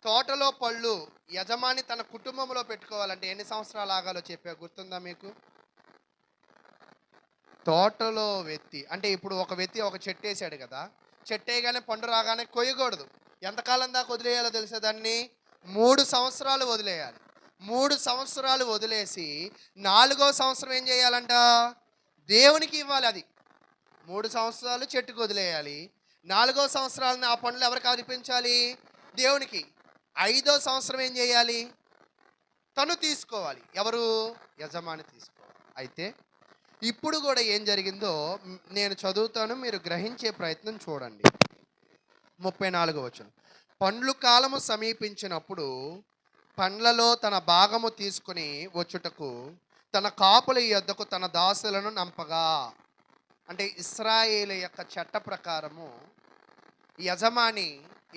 తోటలో పళ్ళు యజమాని తన కుటుంబంలో పెట్టుకోవాలంటే ఎన్ని సంవత్సరాలు ఆగాలో చెప్పా గుర్తుందా మీకు? తోటలో వ్యక్తి అంటే ఇప్పుడు ఒక వ్యక్తి ఒక చెట్టేసాడు గదా! చెట్టేయగానే పండు రాగానే కొయ్యకూడదు. ఎంతకాలం దాకా వదిలేయాలో తెలుసా దాన్ని? 3 సంవత్సరాలు వదిలేయాలి. 3 సంవత్సరాలు వదిలేసి, 4గో సంవత్సరం ఏం చేయాలంట? దేవునికి ఇవ్వాలి అది. 3 సంవత్సరాలు చెట్టుకి వదిలేయాలి. 4గో సంవత్సరాన ఆ పండ్లు ఎవరికి అర్పించాలి? దేవునికి. 5దో సంవత్సరం ఏం చేయాలి? తను తీసుకోవాలి. ఎవరు? యజమాని తీసుకోవాలి. అయితే ఇప్పుడు గూడా ఏం జరిగిందో నేను చదువుతాను. మీరు గ్రహించే ప్రయత్నం చూడండి. 34వ వచనం. పండ్లు కాలము సమీపించినప్పుడు పండ్లలో తన భాగము తీసుకొని వచ్చుటకు తన కాపుల యొద్దకు తన దాసులను నంపగా. అంటే ఇశ్రాయేలు యొక్క చట్ట ప్రకారము యజమాని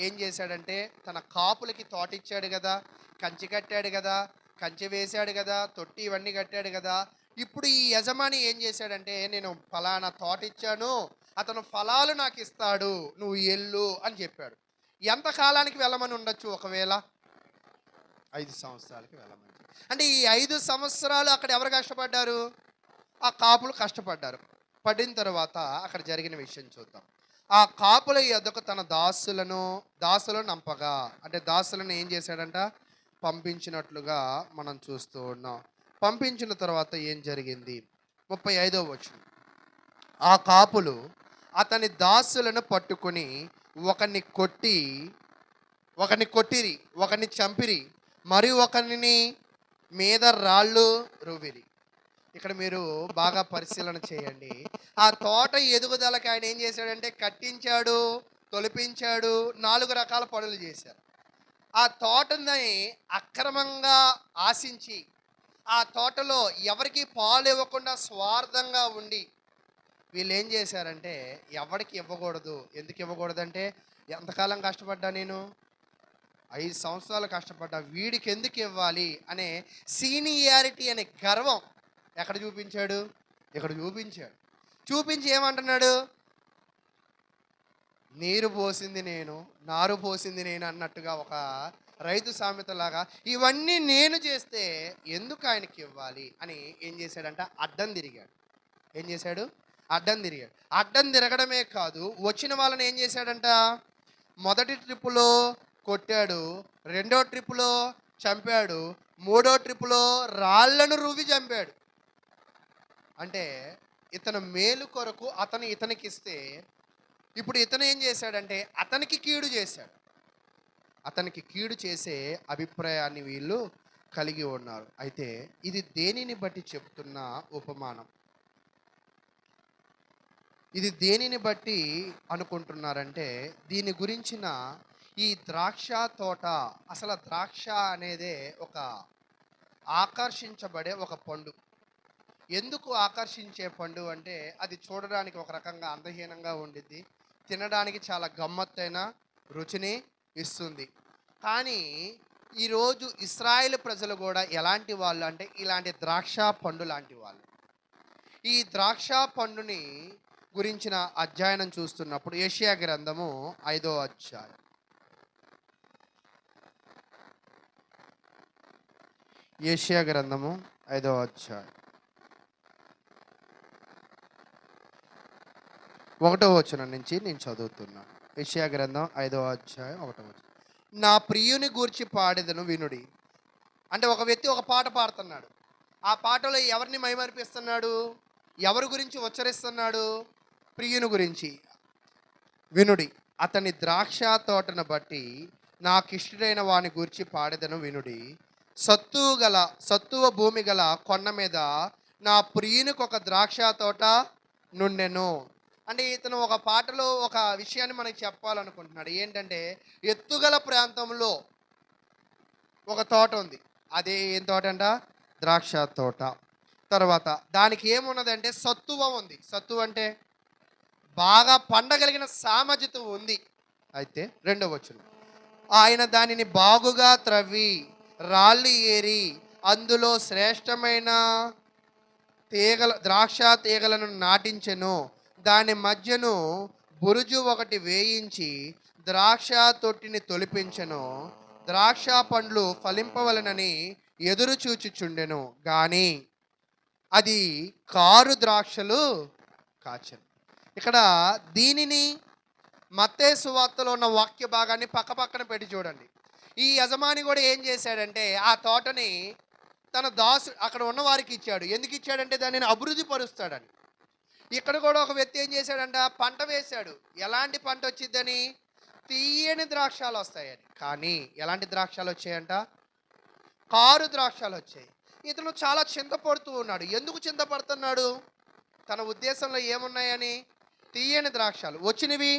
ఏం చేశాడంటే తన కాపులకి తోటిచ్చాడు గదా! కంచె కట్టాడు గదా! కంచె వేశాడు గదా! తొట్టి ఇవన్నీ కట్టాడు గదా! ఇప్పుడు ఈ యజమాని ఏం చేశాడంటే నేను ఫలానా తోటిచ్చాను. అతను ఫలాలు నాకిస్తాడు. నువ్వు ఎళ్ళు అని చెప్పాడు. ఎంత కాలానికి వెళ్ళమని ఉండొచ్చు ఒకవేళ? 5 సంవత్సరాలకి వెళ్ళమని. అంటే ఈ 5 సంవత్సరాలు అక్కడ ఎవరు కష్టపడ్డారు? ఆ కాపులు కష్టపడ్డారు. పడిన తర్వాత అక్కడ జరిగిన విషయం చూద్దాం. ఆ కాపుల యొద్దకు తన దాసులను నంపగా. అంటే దాసులను ఏం చేశాడంట? పంపించినట్లుగా మనం చూస్తూ ఉన్నాం. పంపించిన తర్వాత ఏం జరిగింది? 35వ వచనం. ఆ కాపులు అతని దాసులను పట్టుకొని ఒకని కొట్టిరి, ఒకని చంపిరి, మరి ఒకనిని మీద రాళ్ళు రువ్విరి. ఇక్కడ మీరు బాగా పరిశీలన చేయండి. ఆ తోట ఎదుగుదలకి ఆయన ఏం చేశాడంటే కట్టించాడు, తొలిపించాడు, 4 రకాల పనులు చేశారు. ఆ తోటని అక్రమంగా ఆశించి, ఆ తోటలో ఎవరికి పాలు ఇవ్వకుండా స్వార్థంగా ఉండి వీళ్ళేం చేశారంటే ఎవరికి ఇవ్వకూడదు. ఎందుకు ఇవ్వకూడదంటే ఎంతకాలం కష్టపడ్డా నేను? 5 సంవత్సరాలు కష్టపడ్డా. వీడికి ఎందుకు ఇవ్వాలి అనే సీనియారిటీ అనే గర్వం ఎక్కడ చూపించాడు? ఇక్కడ చూపించాడు. చూపించి ఏమంటున్నాడు? నీరు పోసింది నేను, నారు పోసింది నేను అన్నట్టుగా ఒక రైతు సామెతలాగా ఇవన్నీ నేను చేస్తే ఎందుకు ఆయనకి ఇవ్వాలి అని ఏం చేశాడంట? అడ్డం తిరిగాడు. ఏం చేశాడు? అడ్డం తిరిగాడు. అడ్డం తిరగడమే కాదు, వచ్చిన వాళ్ళని ఏం చేశాడంట? మొదటి ట్రిప్పులో కొట్టాడు, రెండో ట్రిప్పులో చంపాడు, మూడో ట్రిప్పులో రాళ్లను రువ్వి చంపాడు. అంటే ఇతను మేలు కొరకు అతను ఇతనికి ఇస్తే ఇప్పుడు ఇతను ఏం చేశాడంటే అతనికి కీడు చేశాడు. అతనికి కీడు చేసే అభిప్రాయాన్ని వీళ్ళు కలిగి ఉన్నారు. అయితే ఇది దేనిని బట్టి చెప్తున్న ఉపమానం? ఇది దేనిని బట్టి అనుకుంటున్నారంటే దీని గురించిన ఈ ద్రాక్ష తోట, అసలు ద్రాక్ష అనేదే ఒక ఆకర్షించబడే ఒక పండు. ఎందుకు ఆకర్షించే పండు అంటే అది చూడడానికి ఒక రకంగా అందహీనంగా ఉండిద్ది, తినడానికి చాలా గమ్మత్తైన రుచిని ఇస్తుంది. కానీ ఈరోజు ఇశ్రాయేలు ప్రజలు కూడా ఎలాంటి వాళ్ళు అంటే ఇలాంటి ద్రాక్ష పండు లాంటి వాళ్ళు. ఈ ద్రాక్ష పండుని గురించిన అధ్యయనం చూస్తున్నప్పుడు యెషయా గ్రంథము 5వ అధ్యాయం. యెషయా గ్రంథము 5వ అధ్యాయం 1వ వచనం నుంచి నేను చదువుతున్నాను. యెషయా గ్రంథం 5వ అధ్యాయం 1వ వచనం. నా ప్రియుని గూర్చి పాడెదను వినుడి. అంటే ఒక వ్యక్తి ఒక పాట పాడుతున్నాడు. ఆ పాటలో ఎవరిని మైమరిపిస్తున్నాడు? ఎవరి గురించి ఉచ్చరిస్తున్నాడు? ప్రియుని గురించి. వినుడి, అతని ద్రాక్ష తోటను బట్టి నాకిష్టుడైన వాని గూర్చి పాడెదను వినుడి. సత్తువ భూమి గల కొండ మీద నా ప్రియునికి ఒక ద్రాక్ష తోట నుండెను. అంటే ఇతను ఒక పాటలో ఒక విషయాన్ని మనకి చెప్పాలనుకుంటున్నాడు. ఏంటంటే ఎత్తుగల ప్రాంతంలో ఒక తోట ఉంది. అది ఏం తోటంట? ద్రాక్ష తోట. తర్వాత దానికి ఏమున్నదంటే సత్తువ ఉంది. సత్తువ అంటే బాగా పండగలిగిన సామర్థ్యత ఉంది. అయితే రెండవ వచనం. ఆయన దానిని బాగుగా త్రవ్వి, రాళ్ళు ఏరి, అందులో శ్రేష్టమైన ద్రాక్ష తీగలను నాటించెను. దాని మధ్యను బురుజు ఒకటి వేయించి ద్రాక్ష తొట్టిని తొలిపించెను. ద్రాక్ష పండ్లు ఫలింపవలనని ఎదురు చూచుచుండెను గాని అది కారు ద్రాక్షలు కాచెను. ఇక్కడ దీనిని మత్తయి సువార్తలో ఉన్న వాక్య భాగాన్ని పక్కపక్కన పెట్టి చూడండి. ఈ యజమాని కూడా ఏం చేశాడంటే ఆ తోటని తన అక్కడ ఉన్న వారికి ఇచ్చాడు. ఎందుకు ఇచ్చాడంటే దానిని అభివృద్ధి పరుస్తాడని. ఇక్కడ కూడా ఒక వ్యక్తి ఏం చేశాడంట? పంట వేశాడు. ఎలాంటి పంట వచ్చిద్దని? తీయని ద్రాక్షాలు వస్తాయని. కానీ ఎలాంటి ద్రాక్షాలు వచ్చాయంట? కారు ద్రాక్షాలు వచ్చాయి. ఇతను చాలా చింతపడుతూ ఉన్నాడు. ఎందుకు చింతపడుతున్నాడు? తన ఉద్దేశంలో ఏమున్నాయని? తీయని ద్రాక్షాలు వచ్చినవి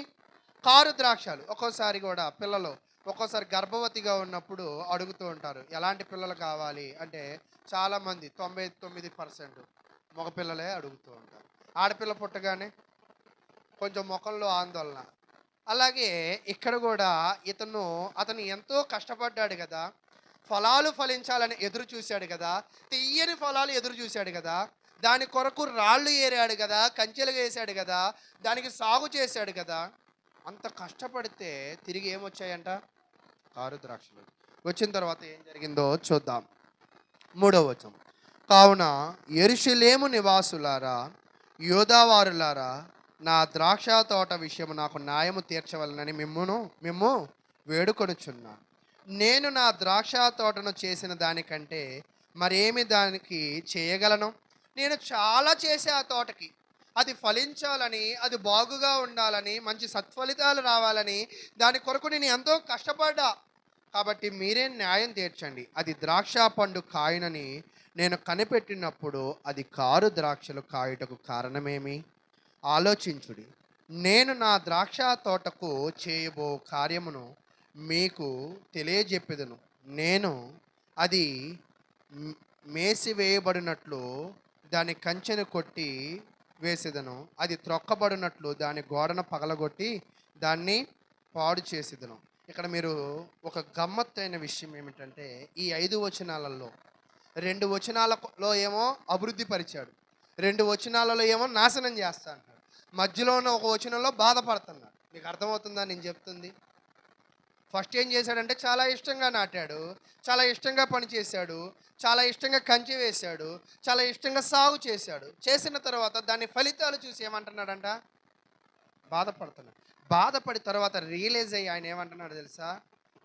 కారు ద్రాక్షాలు. ఒక్కోసారి కూడా పిల్లలు ఒక్కోసారి గర్భవతిగా ఉన్నప్పుడు అడుగుతూ ఉంటారు, ఎలాంటి పిల్లలు కావాలి అంటే చాలామంది 99% మగపిల్లలే అడుగుతూ ఉంటారు. ఆడపిల్ల పుట్టగానే కొంచెం ముఖంలో ఆందోళన. అలాగే ఇక్కడ కూడా అతను ఎంతో కష్టపడ్డాడు కదా, ఫలాలు ఫలించాలని ఎదురు చూశాడు కదా, తీయని ఫలాలు ఎదురు చూశాడు కదా, దాని కొరకు రాళ్ళు ఏరాడు కదా, కంచెలు వేసాడు కదా, దానికి సాగు చేశాడు కదా. అంత కష్టపడితే తిరిగి ఏమొచ్చాయంట? కారు ద్రాక్షలు. వచ్చిన తర్వాత ఏం జరిగిందో చూద్దాం. 3వ వచనం. కావున యెరూషలేము నివాసులారా, యూదావారులారా, నా ద్రాక్ష తోట విషయము నాకు న్యాయము తీర్చవలనని మిమ్ము వేడుకొనుచున్నా. నేను నా ద్రాక్ష తోటను చేసిన దానికంటే మరేమి దానికి చేయగలను? నేను చాలా చేసే ఆ తోటకి, అది ఫలించాలని, అది బాగుగా ఉండాలని, మంచి సత్ఫలితాలు రావాలని, దాని కొరకు నేను ఎంతో కష్టపడ్డా. కాబట్టి మీరే న్యాయం తీర్చండి. అది ద్రాక్ష పండు కాయనని నేను కనిపెట్టినప్పుడు అది కారు ద్రాక్షలు కాయుటకు కారణమేమి? ఆలోచించుడి. నేను నా ద్రాక్ష తోటకు చేయబో కార్యమును మీకు తెలియజెప్పెదను. నేను అది మేసివేయబడినట్లు దాని కంచెను కొట్టి వేసేదను, అది త్రొక్కబడినట్లు దాని గోడను పగలగొట్టి దాన్ని పాడు చేసేదను. ఇక్కడ మీరు ఒక గమ్మత్తైన విషయం ఏమిటంటే, ఈ 5 వచనాలలో 2 వచనాలలో ఏమో అభివృద్ధి పరిచాడు, 2 వచనాలలో ఏమో నాశనం చేస్తా అంటాడు, మధ్యలో ఉన్న ఒక వచనంలో బాధపడుతున్నాడు. మీకు అర్థమవుతుందా నేను చెప్తుంది? ఫస్ట్ ఏం చేశాడంటే చాలా ఇష్టంగా నాటాడు, చాలా ఇష్టంగా పనిచేశాడు, చాలా ఇష్టంగా కంచె వేశాడు, చాలా ఇష్టంగా సాగు చేశాడు. చేసిన తర్వాత దాని ఫలితాలు చూసి ఏమంటున్నాడంట? బాధపడుతున్నాడు. బాధపడి తర్వాత రియలైజ్ అయ్యి ఆయన ఏమంటున్నాడు తెలుసా?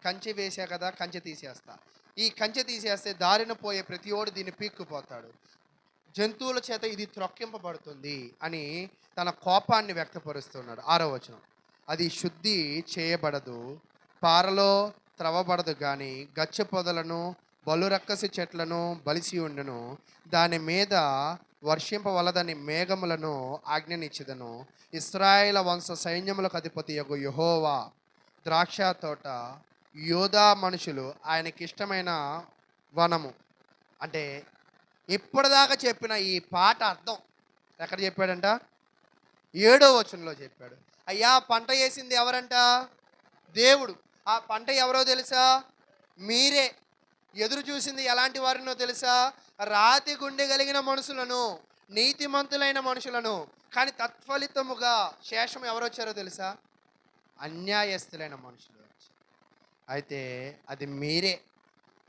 కంచె వేసా కదా, కంచె తీసేస్తా. ఈ కంచె తీసేస్తే దారిన పోయే ప్రతి ఓడు దీన్ని పీక్కుపోతాడు, జంతువుల చేత ఇది త్రొక్కింపబడుతుంది అని తన కోపాన్ని వ్యక్తపరుస్తున్నాడు. 6వ వచనం. అది శుద్ధి చేయబడదు, పారలో త్రవబడదు కానీ గచ్చ పొదలను బలురక్కసి చెట్లను బలిసి ఉండెను. దాని మీద వర్షింపవలదని మేఘములను ఆజ్ఞనిచ్చిదను. ఇశ్రాయేలు వంశ సైన్యములకు అధిపతి యగు యెహోవా ద్రాక్ష తోట, యూదా మనుషులు ఆయనకి ఇష్టమైన వనము. అంటే ఇప్పటిదాకా చెప్పిన ఈ పాట అర్థం ఎక్కడ చెప్పాడంట? 7వ వచనంలో చెప్పాడు. అయ్యా పంట వేసింది ఎవరంట? దేవుడు. ఆ పంట ఎవరో తెలుసా? మీరే. ఎదురు చూసింది ఎలాంటి వారినో తెలుసా? రాతి గుండె కలిగిన మనుషులను, నీతిమంతులైన మనుషులను. కానీ తత్ఫలితముగా శేషం ఎవరు వచ్చారో తెలుసా? అన్యాయస్తులైన మనుషులు వచ్చారు. అయితే అది మీరే.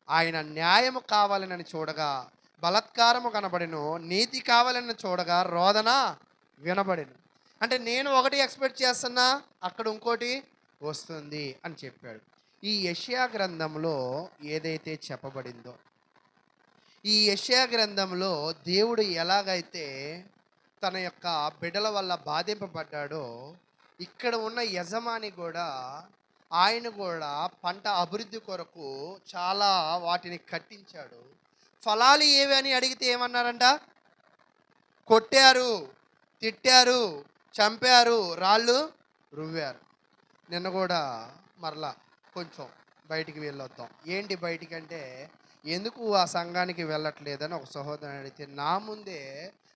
ఆయన న్యాయము కావాలని చూడగా బలత్కారము కనబడెను, నీతి కావాలని చూడగా రోదన వినబడెను. అంటే నేను ఒకటి ఎక్స్పెక్ట్ చేస్తున్నా, అక్కడ ఇంకోటి వస్తుంది అని చెప్పాడు. ఈ యెషయా గ్రంథంలో ఏదైతే చెప్పబడిందో, ఈ యెషయా గ్రంథంలో దేవుడు ఎలాగైతే తన యొక్క బిడ్డల వల్ల బాధింపబడ్డాడో, ఇక్కడ ఉన్న యజమాని కూడా ఆయన కూడా పంట అభివృద్ధి కొరకు చాలా వాటిని కట్టించాడు. ఫలాలు ఏవి అని అడిగితే ఏమన్నారంట? కొట్టారు, తిట్టారు, చంపారు, రాళ్ళు రువ్వారు. నిన్న కూడా మరలా కొంచెం బయటికి వెళ్ళొద్దాం. ఏంటి బయటికంటే, ఎందుకు ఆ సంఘానికి వెళ్ళట్లేదని ఒక సహోదరుని అడిగితే, నా ముందే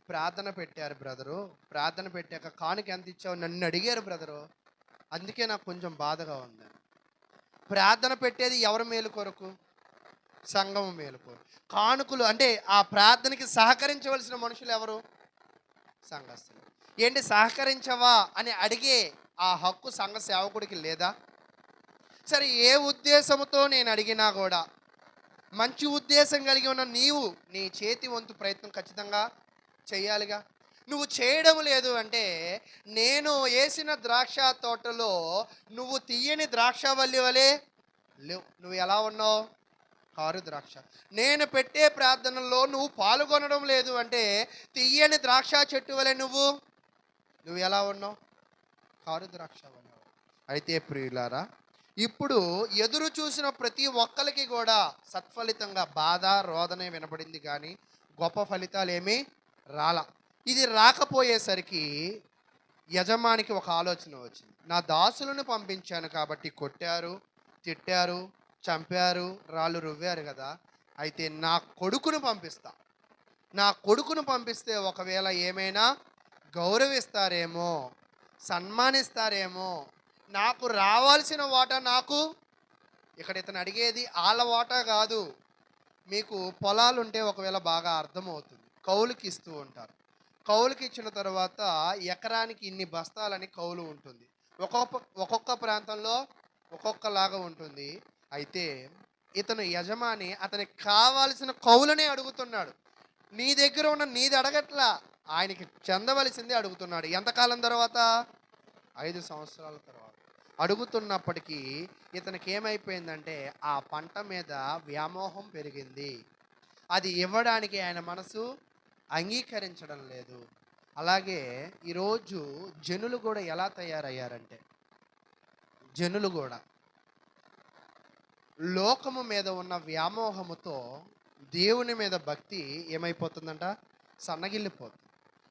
ప్రార్థన పెట్టారు బ్రదరు, ప్రార్థన పెట్టాక కానుక ఎంత ఇచ్చావు నన్ను అడిగారు బ్రదరు, అందుకే నాకు కొంచెం బాధగా ఉంది. ప్రార్థన పెట్టేది ఎవరి మేలు కొరకు? సంఘం మేలు కొరకు. కానుకలు అంటే ఆ ప్రార్థనకి సహకరించవలసిన మనుషులు ఎవరు? సంఘస్థులు. ఏంటి సహకరించవా అని అడిగే ఆ హక్కు సంఘ సేవకుడికి లేదా? సరే, ఏ ఉద్దేశంతో నేను అడిగినా కూడా మంచి ఉద్దేశం కలిగి ఉన్న నీవు నీ చేతి వంతు ప్రయత్నం ఖచ్చితంగా చేయాలిగా. నువ్వు చేయడం లేదు అంటే, నేను వేసిన ద్రాక్ష తోటలో నువ్వు తీయని ద్రాక్షవల్లి వలె లేవు. నువ్వు ఎలా ఉన్నావు? కారు ద్రాక్ష. నేను పెట్టే ప్రార్థనలో నువ్వు పాల్గొనడం లేదు అంటే, తీయని ద్రాక్ష చెట్టు వలె నువ్వు ఎలా ఉన్నావు? కారు ద్రాక్ష వలె. అయితే ప్రియులారా, ఇప్పుడు ఎదురు చూసిన ప్రతి ఒక్కరికి కూడా సత్ఫలితంగా బాధ రోదనే వినపడింది, కానీ గొప్ప ఫలితాలు ఏమీ రాలా. ఇది రాకపోయేసరికి యజమానికి ఒక ఆలోచన వచ్చింది. నా దాసులను పంపించాను కాబట్టి కొట్టారు, తిట్టారు, చంపారు, రాళ్ళు రువ్వారు కదా, అయితే నా కొడుకును పంపిస్తా. నా కొడుకును పంపిస్తే ఒకవేళ ఏమైనా గౌరవిస్తారేమో, సన్మానిస్తారేమో, నాకు రావాల్సిన వాటా నాకు. ఇక్కడ ఇతను అడిగేది వాళ్ళ వాటా కాదు. మీకు పొలాలు ఉంటే ఒకవేళ బాగా అర్థమవుతుంది. కౌలుకి ఇస్తూ ఉంటారు. కౌలుకి ఇచ్చిన తర్వాత ఎకరానికి ఇన్ని బస్తాలని కౌలు ఉంటుంది. ఒక్కొక్క ప్రాంతంలో ఒక్కొక్కలాగా ఉంటుంది. అయితే ఇతను యజమాని అతనికి కావాల్సిన కౌలునే అడుగుతున్నాడు. నీ దగ్గర ఉన్న నీది అడగట్లా, ఆయనకి చెందవలసిందే అడుగుతున్నాడు. ఎంతకాలం తర్వాత? 5 సంవత్సరాల తర్వాత అడుగుతున్నప్పటికీ ఇతనికి ఏమైపోయిందంటే, ఆ పంట మీద వ్యామోహం పెరిగింది. అది ఇవ్వడానికి ఆయన మనసు అంగీకరించడం లేదు. అలాగే ఈరోజు జనులు కూడా ఎలా తయారయ్యారంటే, జనులు కూడా లోకము మీద ఉన్న వ్యామోహముతో దేవుని మీద భక్తి ఏమైపోతుందంట? సన్నగిల్లిపోతుంది.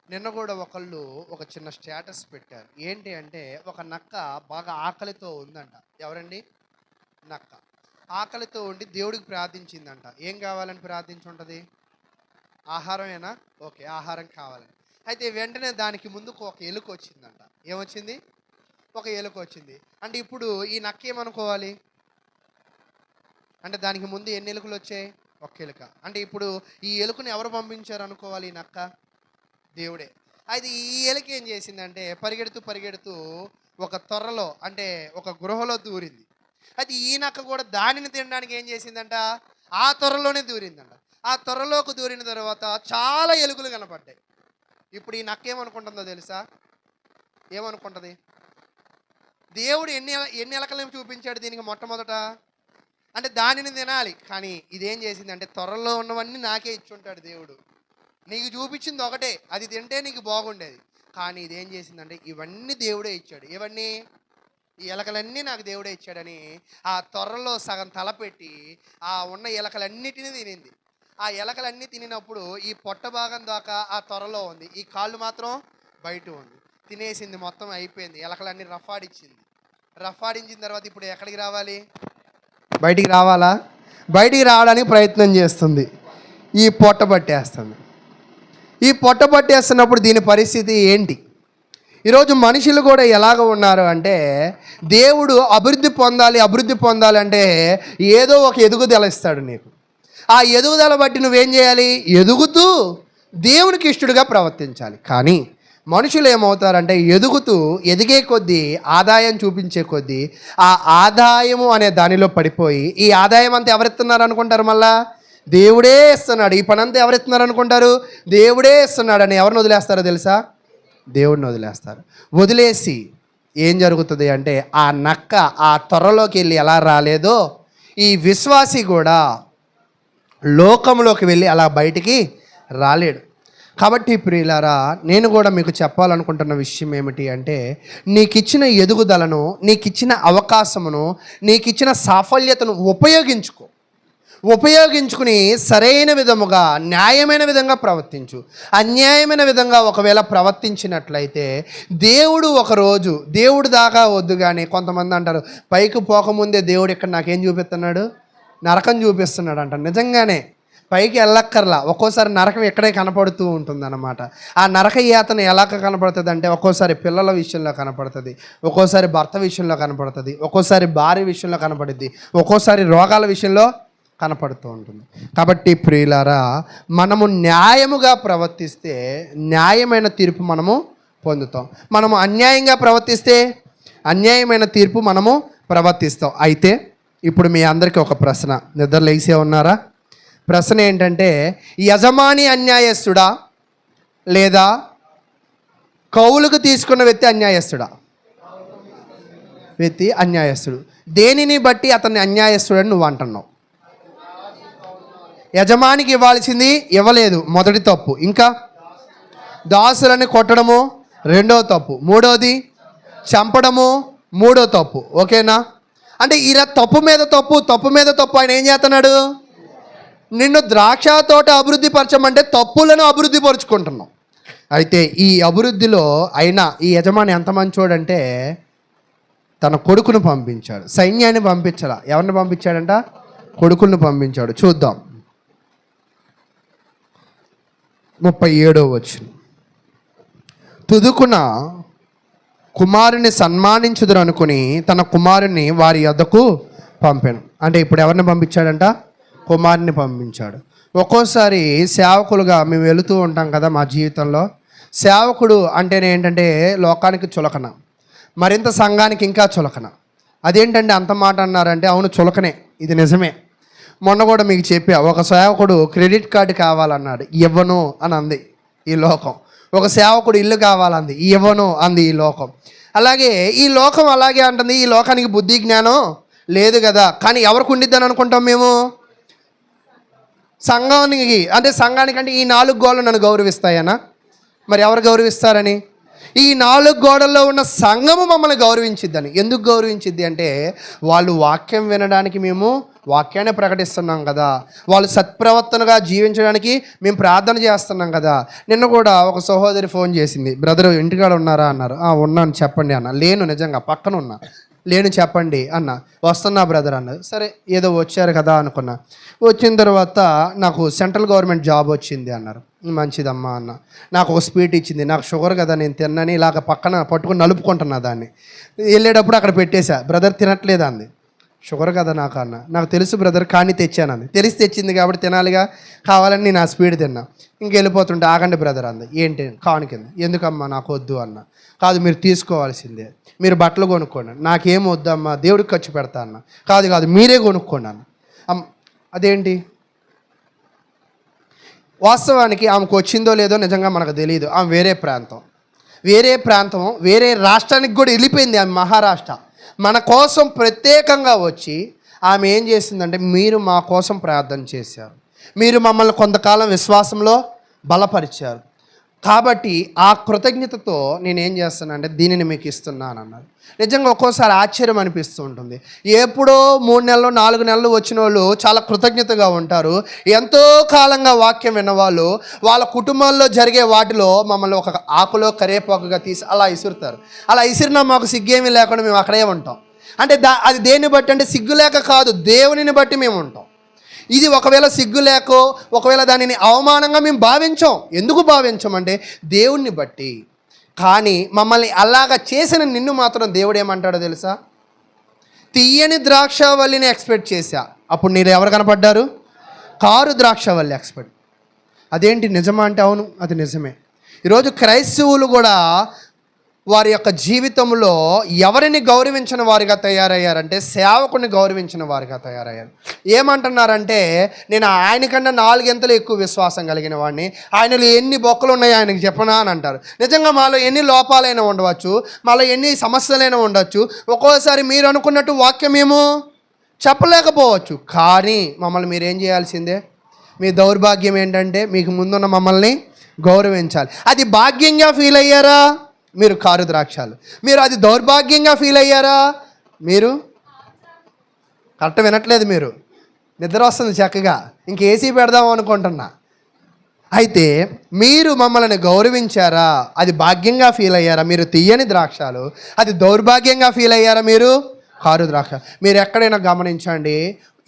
నిన్న కూడా ఒకళ్ళు ఒక చిన్న స్టేటస్ పెట్టారు. ఏంటి అంటే, ఒక నక్క బాగా ఆకలితో ఉందంట. ఎవరండి? నక్క ఆకలితో ఉండి దేవుడికి ప్రార్థించిందంట. ఏం కావాలని ప్రార్థించుంటుంది? ఆహారమేనా? ఓకే, ఆహారం కావాలని. అయితే వెంటనే దానికి ముందుకు ఒక ఎలుక వచ్చిందంట. ఏమొచ్చింది? ఒక ఎలుక వచ్చింది. అంటే ఇప్పుడు ఈ నక్క ఏమనుకోవాలి? అంటే దానికి ముందు ఎన్ని ఎలుకలు వచ్చాయి? ఒక ఎలుక. అంటే ఇప్పుడు ఈ ఎలుకను ఎవరు పంపించారు అనుకోవాలి? ఈ నక్క దేవుడే. అయితే ఈ ఎలుక ఏం చేసిందంటే, పరిగెడుతూ ఒక తొర్రలో, అంటే ఒక గృహలో దూరింది. అయితే ఈ నక్క కూడా దానిని తినడానికి ఏం చేసిందంట? ఆ తొర్రలోనే దూరిందంట. ఆ తొర్రలోకి దూరిన తర్వాత చాలా ఎలుకలు కనపడ్డాయి. ఇప్పుడు ఈ నక్క ఏమనుకుంటుందో తెలుసా? ఏమనుకుంటుంది? దేవుడు ఎన్ని ఎలకలను చూపించాడు దీనికి మొట్టమొదట? అంటే దానిని తినాలి. కానీ ఇదేం చేసిందంటే, త్వరలో ఉన్నవన్నీ నాకే ఇచ్చుంటాడు దేవుడు, నీకు చూపించింది ఒకటే, అది తింటే నీకు బాగుండేది. కానీ ఇదేం చేసిందంటే, ఇవన్నీ దేవుడే ఇచ్చాడు. ఇవన్నీ, ఈ ఎలకలన్నీ నాకు దేవుడే ఇచ్చాడని ఆ త్వరలో సగం తలపెట్టి ఆ ఉన్న ఎలకలన్నిటినీ తినింది. ఆ ఎలకలన్నీ తినినప్పుడు ఈ పొట్ట భాగం దాకా ఆ త్వరలో ఉంది, ఈ కాళ్ళు మాత్రం బయట ఉంది. తినేసింది, మొత్తం అయిపోయింది. ఎలకలన్నీ రఫాడించింది. రఫాడించిన తర్వాత ఇప్పుడు ఎక్కడికి రావాలి? బయటికి రావాలా? బయటికి రావడానికి ప్రయత్నం చేస్తుంది. ఈ పొట్ట పట్టేస్తుంది. ఈ పొట్ట పట్టేస్తున్నప్పుడు దీని పరిస్థితి ఏంటి? ఈరోజు మనుషులు కూడా ఎలాగ ఉన్నారు అంటే, దేవుడు అభివృద్ధి పొందాలి అంటే ఏదో ఒక ఎదుగుదల ఇస్తాడు నీకు. ఆ ఎదుగుదల బట్టి నువ్వేం చేయాలి? ఎదుగుతూ దేవునికి ఇష్టడుగా ప్రవర్తించాలి. కానీ మనుషులు ఏమవుతారంటే, ఎదిగే కొద్దీ, ఆదాయం చూపించే కొద్దీ ఆ ఆదాయము అనే దానిలో పడిపోయి, ఈ ఆదాయం అంతా ఎవరిస్తున్నారు అనుకుంటారు? మళ్ళా దేవుడే ఇస్తున్నాడు. ఈ పని అంతా ఎవరిస్తున్నారు అనుకుంటారు? దేవుడే ఇస్తున్నాడని ఎవరిని వదిలేస్తారో తెలుసా? దేవుడిని వదిలేస్తారు. వదిలేసి ఏం జరుగుతుంది అంటే, ఆ నక్క ఆ త్వరలోకి వెళ్ళి ఎలా రాలేదో, ఈ విశ్వాసి కూడా లోకంలోకి వెళ్ళి అలా బయటికి రాలేడు. కాబట్టి ప్రియులారా, నేను కూడా మీకు చెప్పాలనుకుంటున్న విషయం ఏమిటి అంటే, నీకిచ్చిన ఎదుగుదలను, నీకిచ్చిన అవకాశమును, నీకిచ్చిన సాఫల్యతను ఉపయోగించుకో. ఉపయోగించుకుని సరైన విధముగా న్యాయమైన విధంగా ప్రవర్తించు. అన్యాయమైన విధంగా ఒకవేళ ప్రవర్తించినట్లయితే దేవుడు ఒకరోజు, దేవుడు దాకా వద్దు కానీ కొంతమంది అంటారు పైకి పోకముందే దేవుడు ఇక్కడ నాకేం చూపిస్తున్నాడు, నరకం చూపిస్తున్నాడు అంట. నిజంగానే పైకి వెళ్ళక్కర్లా, ఒక్కోసారి నరకం ఇక్కడే కనపడుతూ ఉంటుందన్నమాట. ఆ నరక యాతన ఎలా కనపడుతుంది అంటే ఒక్కోసారి పిల్లల విషయంలో కనపడుతుంది, ఒక్కోసారి భర్త విషయంలో కనపడుతుంది, ఒక్కోసారి భార్య విషయంలో కనపడుద్ది, ఒక్కోసారి రోగాల విషయంలో కనపడుతూ ఉంటుంది. కాబట్టి ప్రియులారా, మనము న్యాయముగా ప్రవర్తిస్తే న్యాయమైన తీర్పు మనము పొందుతాం. మనము అన్యాయంగా ప్రవర్తిస్తే అన్యాయమైన తీర్పు మనము ప్రవర్తిస్తాం. అయితే ఇప్పుడు మీ అందరికీ ఒక ప్రశ్న, నిద్ర లేచే ఉన్నారా? ప్రశ్న ఏంటంటే, యజమాని అన్యాయస్తుడా లేదా కౌలుకు తీసుకున్న వ్యక్తి అన్యాయస్తుడా? వ్యక్తి అన్యాయస్తుడు. దేనిని బట్టి అతన్ని అన్యాయస్తుడని నువ్వు అంటున్నావు? యజమానికి ఇవ్వాల్సింది ఇవ్వలేదు, మొదటి తప్పు. ఇంకా దాసులని కొట్టడము రెండో తప్పు, మూడోది చంపడము మూడో తప్పు. ఓకేనా? అంటే ఇలా తప్పు మీద తప్పు, తప్పు మీద తప్పు. ఆయన ఏం చేస్తున్నాడు? నిన్ను ద్రాక్ష తోట అభివృద్ధి పరచమంటే తప్పులను అభివృద్ధి పరుచుకుంటున్నావు. అయితే ఈ అభివృద్ధిలో అయినా ఈ యజమాని ఎంత మంచోడంటే తన కొడుకును పంపించాడు. సైన్యాన్ని పంపించాల. ఎవరిని పంపించాడంట? కొడుకులను పంపించాడు. చూద్దాం 37వ వచనం. తుదుకున కుమారుని సన్మానించుదురు అనుకుని తన కుమారుని వారి యొద్దకు పంపాను. అంటే ఇప్పుడు ఎవరిని పంపించాడంట? కుమారుని పంపించాడు. ఒక్కోసారి సేవకులుగా మేము వెళుతూ ఉంటాం కదా మా జీవితంలో. సేవకుడు అంటేనే ఏంటంటే లోకానికి చులకన, మరింత సంఘానికి ఇంకా చులకన. అదేంటంటే అంత మాట అన్నారంటే అవును చులకనే, ఇది నిజమే. మొన్న కూడా మీకు చెప్పా, ఒక సేవకుడు క్రెడిట్ కార్డు కావాలన్నాడు, ఇవ్వను అని అంది ఈ లోకం. ఒక సేవకుడు ఇల్లు కావాలంది, ఇవ్వను అంది ఈ లోకం. అలాగే ఈ లోకం అలాగే అంటుంది. ఈ లోకానికి బుద్ధి జ్ఞానం లేదు కదా. కానీ ఎవరికి ఉండిద్దని అనుకుంటాం మేము? సంఘానికి. అంటే సంఘానికంటే ఈ 4 గోడలు నన్ను గౌరవిస్తాయనా? మరి ఎవరు గౌరవిస్తారని? ఈ 4 గోడల్లో ఉన్న సంఘము మమ్మల్ని గౌరవించిద్దని. ఎందుకు గౌరవించిద్ది అంటే వాళ్ళు వాక్యం వినడానికి మేము వాక్యాన్ని ప్రకటిస్తున్నాం కదా, వాళ్ళు సత్ప్రవర్తనగా జీవించడానికి మేము ప్రార్థన చేస్తున్నాం కదా. నిన్న కూడా ఒక సహోదరి ఫోన్ చేసింది, బ్రదర్ ఇంటికాడ ఉన్నారా అన్నారు. ఉన్నాను చెప్పండి అన్న. లేను, నిజంగా పక్కన ఉన్నా. లేను చెప్పండి అన్న. వస్తున్నా బ్రదర్ అన్నది. సరే ఏదో వచ్చారు కదా అనుకున్నా. వచ్చిన తర్వాత నాకు సెంట్రల్ గవర్నమెంట్ జాబ్ వచ్చింది అన్నారు. మంచిదమ్మా అన్న. నాకు ఒక స్వీట్ ఇచ్చింది, నాకు షుగర్ కదా నేను తిన్నని ఇలాగ పక్కన పట్టుకుని నలుపుకుంటున్నా దాన్ని. వెళ్ళేటప్పుడు అక్కడ పెట్టేశా. బ్రదర్ తినట్లేదు అంది. షుగర్ కదా నాకు అన్న. నాకు తెలుసు బ్రదర్, కానీ తెచ్చానంది. తెలిసి తెచ్చింది కాబట్టి తినాలిగా, కావాలని నేను ఆ స్వీట్ తిన్నా. ఇంకెళ్ళిపోతుంటే ఆగండి బ్రదర్ అంది. ఏంటి? కానుకింది. ఎందుకమ్మా? నాకు వద్దు అన్న. కాదు మీరు తీసుకోవాల్సిందే, మీరు బట్టలు కొనుక్కోండి. నాకేం వద్దమ్మా, దేవుడికి ఖర్చు పెడతా అన్న. కాదు కాదు మీరే కొనుక్కోండి అన్న. అదేంటి? వాస్తవానికి ఆమెకు వచ్చిందో లేదో నిజంగా మనకు తెలియదు. ఆమె వేరే ప్రాంతం వేరే రాష్ట్రానికి కూడా వెళ్ళిపోయింది. ఆమె మహారాష్ట్ర. మన కోసం ప్రత్యేకంగా వచ్చి ఆమె ఏం చేసిందంటే, మీరు మా కోసం ప్రార్థన చేశారు, మీరు మమ్మల్ని కొంతకాలం విశ్వాసంలో బలపరిచారు, కాబట్టి ఆ కృతజ్ఞతతో నేనేం చేస్తానంటే దీనిని మీకు ఇస్తున్నాను అన్నారు. నిజంగా ఒక్కోసారి ఆశ్చర్యం అనిపిస్తూ ఉంటుంది. ఎప్పుడో 3 నెలలు 4 నెలలు వచ్చిన వాళ్ళు చాలా కృతజ్ఞతగా ఉంటారు. ఎంతో కాలంగా వాక్యం విన్నవాళ్ళు వాళ్ళ కుటుంబాల్లో జరిగే వాటిలో మమ్మల్ని ఒక ఆకులో కరేపాకుగా తీసి అలా ఇసురుతారు. అలా ఇసిరినా మాకు సిగ్గేమీ లేకుండా మేము అక్కడే ఉంటాం. అంటే అది దేన్ని బట్టి అంటే సిగ్గు లేక కాదు, దేవునిని బట్టి మేము ఉంటాం. ఇది ఒకవేళ సిగ్గు లేకో ఒకవేళ దానిని అవమానంగా మేము భావించాం. ఎందుకు భావించామంటే దేవుణ్ణి బట్టి. కానీ మమ్మల్ని అలాగా చేసిన నిన్ను మాత్రం దేవుడు ఏమంటాడో తెలుసా? తీయని ద్రాక్షవల్లిని ఎక్స్పెక్ట్ చేశా. అప్పుడు మీరు ఎవరు కనపడ్డారు? కారు ద్రాక్షవల్లి ఎక్స్పెక్ట్. అదేంటి నిజమా అంటే అవును, అది నిజమే. ఈరోజు క్రైస్తవులు కూడా వారి యొక్క జీవితంలో ఎవరిని గౌరవించిన వారిగా తయారయ్యారంటే సేవకుని గౌరవించిన వారిగా తయారయ్యారు. ఏమంటున్నారంటే నేను ఆయనకన్నా 4 అంతలు ఎక్కువ విశ్వాసం కలిగిన వాడిని, ఆయనలో ఎన్ని బొక్కలు ఉన్నాయో ఆయనకి చెప్పనా అని అంటారు. నిజంగా మాలో ఎన్ని లోపాలైనా ఉండవచ్చు, మాలో ఎన్ని సమస్యలైనా ఉండొచ్చు. ఒక్కోసారి మీరు అనుకున్నట్టు వాక్యం ఏమో చెప్పలేకపోవచ్చు. కానీ మమ్మల్ని మీరేం చేయాల్సిందే? మీ దౌర్భాగ్యం ఏంటంటే మీకు ముందున్న మమ్మల్ని గౌరవించాలి. అది భాగ్యంగా ఫీల్ అయ్యారా? మీరు కారు ద్రాక్షాలు. మీరు అది దౌర్భాగ్యంగా ఫీల్ అయ్యారా? మీరు కరెక్ట్ వినట్లేదు. మీరు నిద్ర వస్తుంది చక్కగా, ఇంక ఏసీ పెడదాం అనుకుంటున్నా. అయితే మీరు మమ్మల్ని గౌరవించారా? అది భాగ్యంగా ఫీల్ అయ్యారా? మీరు తీయని ద్రాక్షాలు. అది దౌర్భాగ్యంగా ఫీల్ అయ్యారా? మీరు కారు ద్రాక్ష. మీరు ఎక్కడైనా గమనించండి,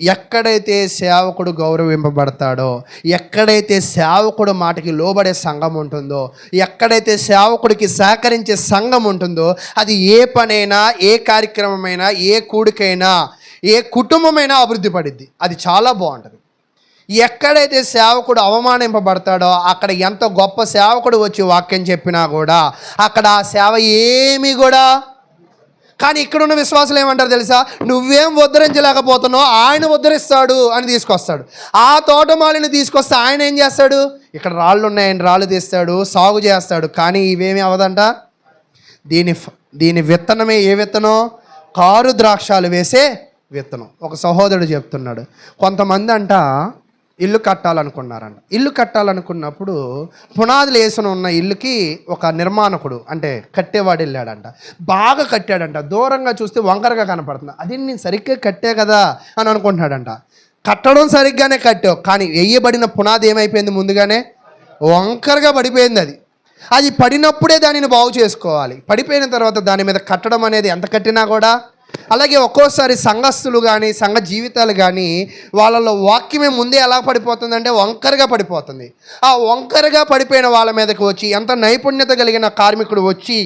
ఎక్కడైతే సేవకుడు గౌరవింపబడతాడో, ఎక్కడైతే సేవకుడు మాటకి లోబడే సంఘం ఉంటుందో, ఎక్కడైతే సేవకుడికి సహకరించే సంఘం ఉంటుందో, అది ఏ పనైనా, ఏ కార్యక్రమమైనా, ఏ కూడికైనా, ఏ కుటుంబమైనా అభివృద్ధి పడిద్ది. అది చాలా బాగుంటుంది. ఎక్కడైతే సేవకుడు అవమానింపబడతాడో, అక్కడ ఎంత గొప్ప సేవకుడు వచ్చి వాక్యం చెప్పినా కూడా అక్కడ ఆ సేవ ఏమీ కూడా. కానీ ఇక్కడున్న విశ్వాసులు ఏమంటారు తెలుసా? నువ్వేం ఉద్ధరించలేకపోతున్నావు, ఆయన ఉద్ధరిస్తాడు అని తీసుకొస్తాడు. ఆ తోటమాలిని తీసుకొస్తే ఆయన ఏం చేస్తాడు? ఇక్కడ రాళ్ళు ఉన్నాయని రాళ్ళు తీస్తాడు, సాగు చేస్తాడు. కానీ ఇవేమీ అవదంట. దీని విత్తనమే ఏ విత్తనం? కారు ద్రాక్షాలు వేసే విత్తనం. ఒక సహోదరుడు చెప్తున్నాడు, కొంతమంది అంట ఇల్లు కట్టాలనుకున్నారంట. ఇల్లు కట్టాలనుకున్నప్పుడు పునాదులు వేసిన ఉన్న ఇల్లుకి ఒక నిర్మాణకుడు అంటే కట్టేవాడు వెళ్ళాడంట. బాగా కట్టాడంట, దూరంగా చూస్తే వంకరగా కనపడుతుంది. అది నేను సరిగ్గా కట్టే కదా అని అనుకుంటున్నాడంట. కట్టడం సరిగ్గానే కట్టావు, కానీ వేయబడిన పునాది ఏమైపోయింది? ముందుగానే వంకరగా పడిపోయింది. అది పడినప్పుడే దానిని బాగు చేసుకోవాలి. పడిపోయిన తర్వాత దాని మీద కట్టడం అనేది ఎంత కట్టినా కూడా. అలాగే ఒక్కోసారి సంఘస్థులు కానీ, సంఘ జీవితాలు కానీ, వాళ్ళలో వాక్యమే ముందే ఎలా పడిపోతుందంటే వంకరగా పడిపోతుంది. ఆ వంకరగా పడిపోయిన వాళ్ళ మీదకి వచ్చి, ఎంత నైపుణ్యత కలిగిన కార్మికుడు వచ్చి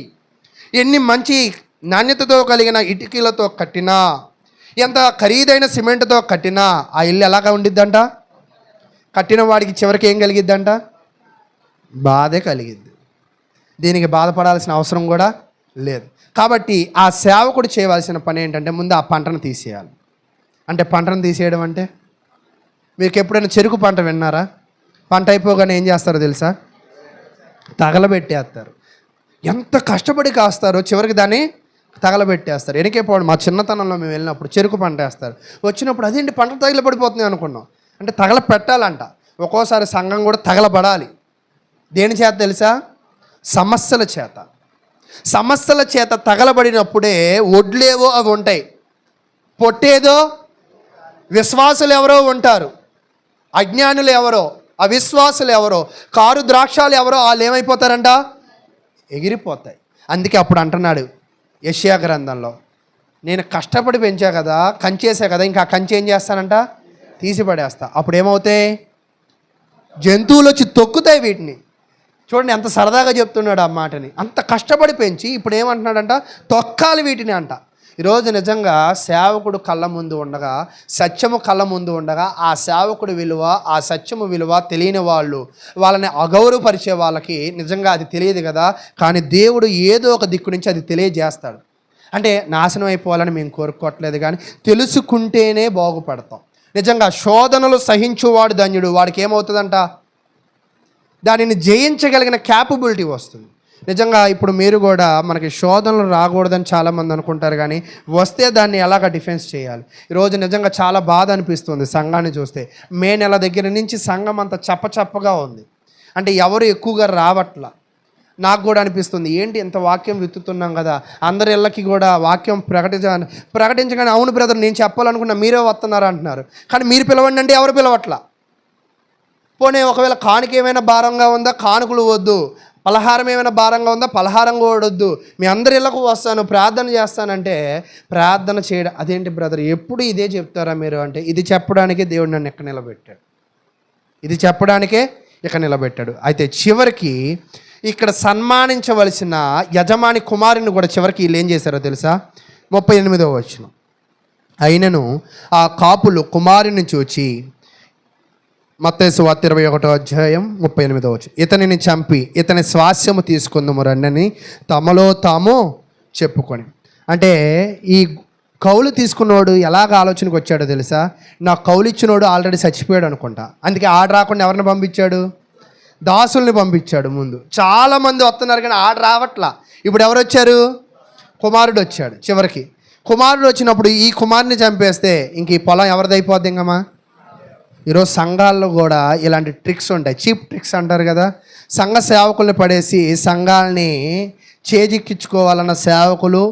ఎన్ని మంచి నాణ్యతతో కలిగిన ఇటుకలతో కట్టినా, ఎంత ఖరీదైన సిమెంట్తో కట్టినా ఆ ఇల్లు ఎలాగా ఉండిద్దంట? కట్టిన వాడికి చివరికి ఏం కలిగిద్దంట? బాధే కలిగిద్ది. దీనికి బాధపడాల్సిన అవసరం కూడా లేదు. కాబట్టి ఆ సేవకుడు చేయవలసిన పని ఏంటంటే, ముందు ఆ పంటను తీసేయాలి. అంటే పంటను తీసేయడం అంటే, మీకు ఎప్పుడైనా చెరుకు పంట విన్నారా? పంట అయిపోగానే ఏం చేస్తారో తెలుసా? తగలబెట్టేస్తారు. ఎంత కష్టపడి కాస్తారో చివరికి దాన్ని తగలబెట్టేస్తారు. వెనకేపోవడం. మా చిన్నతనంలో మేము వెళ్ళినప్పుడు చెరుకు పంట వేస్తారు. వచ్చినప్పుడు అదేంటి పంట తగలబడిపోతుంది అనుకున్నాం. అంటే తగలపెట్టాలంట. ఒక్కోసారి సంఘం కూడా తగలబడాలి. దేని చేత తెలుసా? సమస్యల చేత. సమస్యల చేత తగలబడినప్పుడే ఒడ్లేవో అవి ఉంటాయి, పొట్టేదో. విశ్వాసులు ఎవరో ఉంటారు, అజ్ఞానులు ఎవరో, అవిశ్వాసులు ఎవరో, కారు ద్రాక్షాలు ఎవరో, వాళ్ళు ఏమైపోతారంట? ఎగిరిపోతాయి. అందుకే అప్పుడు అంటున్నాడు యెషయా గ్రంథంలో, నేను కష్టపడి పెంచా కదా, కంచేసా కదా, ఇంకా కంచె ఏం చేస్తానంట? తీసిపడేస్తా. అప్పుడు ఏమవుతాయి? జంతువులు వచ్చి తొక్కుతాయి వీటిని. చూడండి ఎంత సరదాగా చెప్తున్నాడు ఆ మాటని. అంత కష్టపడి పెంచి ఇప్పుడు ఏమంటున్నాడంట? తొక్కాలి వీటిని అంట. ఈరోజు నిజంగా సేవకుడు కళ్ళ ముందు ఉండగా, సత్యము కళ్ళ ముందు ఉండగా, ఆ సేవకుడు విలువ, ఆ సత్యము విలువ తెలియని వాళ్ళని అగౌరవపరిచే వాళ్ళకి నిజంగా అది తెలియదు కదా. కానీ దేవుడు ఏదో ఒక దిక్కు నుంచి అది తెలియజేస్తాడు. అంటే నాశనం అయిపోవాలని మేము కోరుకోవట్లేదు, కానీ తెలుసుకుంటేనే బాగుపడతాం. నిజంగా శోధనలు సహించువాడు ధన్యుడు. వాడికి ఏమవుతుందంట? దానిని జయించగలిగిన క్యాపబిలిటీ వస్తుంది. నిజంగా ఇప్పుడు మీరు కూడా మనకి శోధనలు రాకూడదని చాలామంది అనుకుంటారు, కానీ వస్తే దాన్ని ఎలాగ డిఫెన్స్ చేయాలి. ఈరోజు నిజంగా చాలా బాధ అనిపిస్తుంది సంఘాన్ని చూస్తే. మే నెల దగ్గర నుంచి సంఘం అంతా చప్పచప్పగా ఉంది. అంటే ఎవరు ఎక్కువగా రావట్లా. నాకు కూడా అనిపిస్తుంది, ఏంటి ఇంత వాక్యం విత్తుతున్నాం కదా, అందరి ఇళ్ళకి కూడా వాక్యం ప్రకటించగానే అవును బ్రదర్ నేను చెప్పాలనుకున్నా మీరే వస్తున్నారు అంటున్నారు. కానీ మీరు పిలవండి అంటే ఎవరు పిలవట్లా. పోనీ ఒకవేళ కానుక ఏమైనా భారంగా ఉందా? కానుకలు వద్దు. పలహారం ఏమైనా భారంగా ఉందా? పలహారం కూడా వద్దు. మీ అందరి ఇళ్ళకు వస్తాను, ప్రార్థన చేస్తానంటే ప్రార్థన చేయడం. అదేంటి బ్రదర్ ఎప్పుడు ఇదే చెప్తారా మీరు అంటే, ఇది చెప్పడానికే దేవుడు నన్ను ఇక్కడ నిలబెట్టాడు. ఇది చెప్పడానికే ఇక్కడ నిలబెట్టాడు. అయితే చివరికి ఇక్కడ సన్మానించవలసిన యజమాని కుమారుని కూడా చివరికి వీళ్ళు ఏం చేశారో తెలుసా? 38వ వచనం. అయినను ఆ కాపులు కుమారుని చూచి, మత్తయి సువార్త 21వ అధ్యాయం 38వ వచనం, ఇతనిని చంపి ఇతని స్వాస్యము తీసుకుందాము రండని తమలో తాము చెప్పుకొని. అంటే ఈ కౌలు తీసుకున్నోడు ఎలాగ ఆలోచనకు వచ్చాడో తెలుసా? నా కౌలు ఇచ్చినోడు ఆల్రెడీ చచ్చిపోయాడు అనుకుంటా. అందుకే ఆడ రాకుండా ఎవరిని పంపించాడు? దాసుల్ని పంపించాడు. ముందు చాలామంది వస్తున్నారు కానీ ఆడ రావట్లా. ఇప్పుడు ఎవరు వచ్చారు? కుమారుడు వచ్చాడు. చివరికి కుమారుడు వచ్చినప్పుడు ఈ కుమారుని చంపేస్తే ఇంక ఈ పొలం ఎవరిదైపోద్ది? ఇంకమ్మా ఈరోజు సంఘాల్లో కూడా ఇలాంటి ట్రిక్స్ ఉంటాయి, చీప్ ట్రిక్స్ అంటారు కదా. సంఘ సేవకుల్ని పడేసి సంఘాలని చేజిక్కించుకోవాలన్న సేవకులు,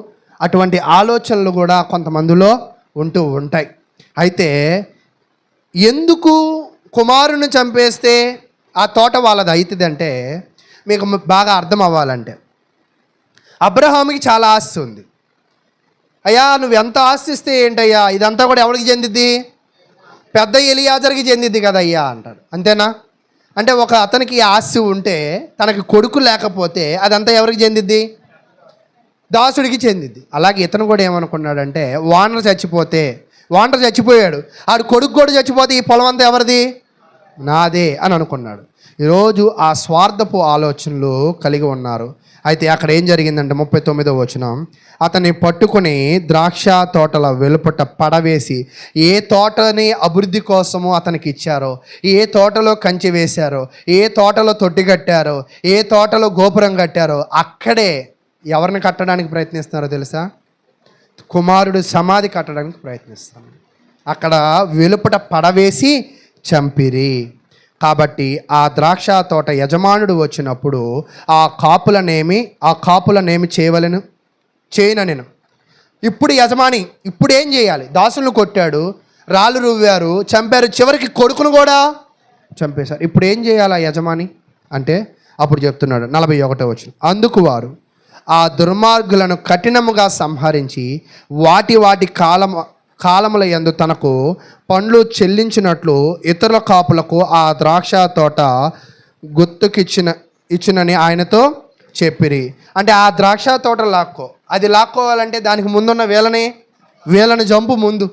అటువంటి ఆలోచనలు కూడా కొంతమందిలో ఉంటూ ఉంటాయి. అయితే ఎందుకు కుమారుని చంపేస్తే ఆ తోట వాళ్ళది అవుతుందంటే మీకు బాగా అర్థం అవ్వాలంటే, అబ్రహాముకి చాలా ఆస్తి ఉంది. అయ్యా నువ్వు ఎంత ఆస్తిస్తే ఏంటయ్యా, ఇదంతా కూడా ఎవరికి చెందిద్ది? పెద్ద ఎలియాజర్కి చెందిద్ది కదయ్యా అంటాడు. అంతేనా? అంటే ఒక అతనికి ఆస్తి ఉంటే తనకి కొడుకు లేకపోతే అదంతా ఎవరికి చెందిద్ది? దాసుడికి చెందిద్ది. అలాగే ఇతను కూడా ఏమనుకున్నాడంటే, వానరు చచ్చిపోయాడు, ఆడు కొడుకు కూడా చచ్చిపోతే ఈ పొలం అంతా ఎవరిది? నాదే అని అనుకున్నాడు. ఈరోజు ఆ స్వార్థపు ఆలోచనలు కలిగి ఉన్నారు. అయితే అక్కడ ఏం జరిగిందంటే 39వ వచనం, అతన్ని పట్టుకుని ద్రాక్ష తోటల వెలుపట పడవేసి, ఏ తోటని అభివృద్ధి కోసమో అతనికి ఇచ్చారో, ఏ తోటలో కంచె వేశారో, ఏ తోటలో తొట్టి కట్టారో, ఏ తోటలో గోపురం కట్టారో అక్కడే ఎవరిని కట్టడానికి ప్రయత్నిస్తున్నారో తెలుసా? కుమారుడు సమాధి కట్టడానికి ప్రయత్నిస్తాను. అక్కడ వెలుపట పడవేసి చంపిరి. కాబట్టి ఆ ద్రాక్ష తోట యజమానుడు వచ్చినప్పుడు ఆ కాపులనేమి చేయనెను. ఇప్పుడు యజమాని ఇప్పుడు ఏం చేయాలి? దాసులను కొట్టాడు, రాళ్ళు రువ్వారు, చంపారు, చివరికి కొడుకును కూడా చంపేశారు. ఇప్పుడు ఏం చేయాలి ఆ యజమాని అంటే అప్పుడు చెప్తున్నాడు 41వ వచనం, అందుకు వారు ఆ దుర్మార్గులను కఠినముగా సంహరించి వాటి కాలముల యందు తనకు పండ్లు చెల్లించినట్లు ఇతరుల కాపులకు ఆ ద్రాక్ష తోట ఇచ్చినని ఆయనతో చెప్పిరి. అంటే ఆ ద్రాక్ష తోట అది లాక్కోవాలంటే దానికి ముందున్న వేలని జంపు ముందు.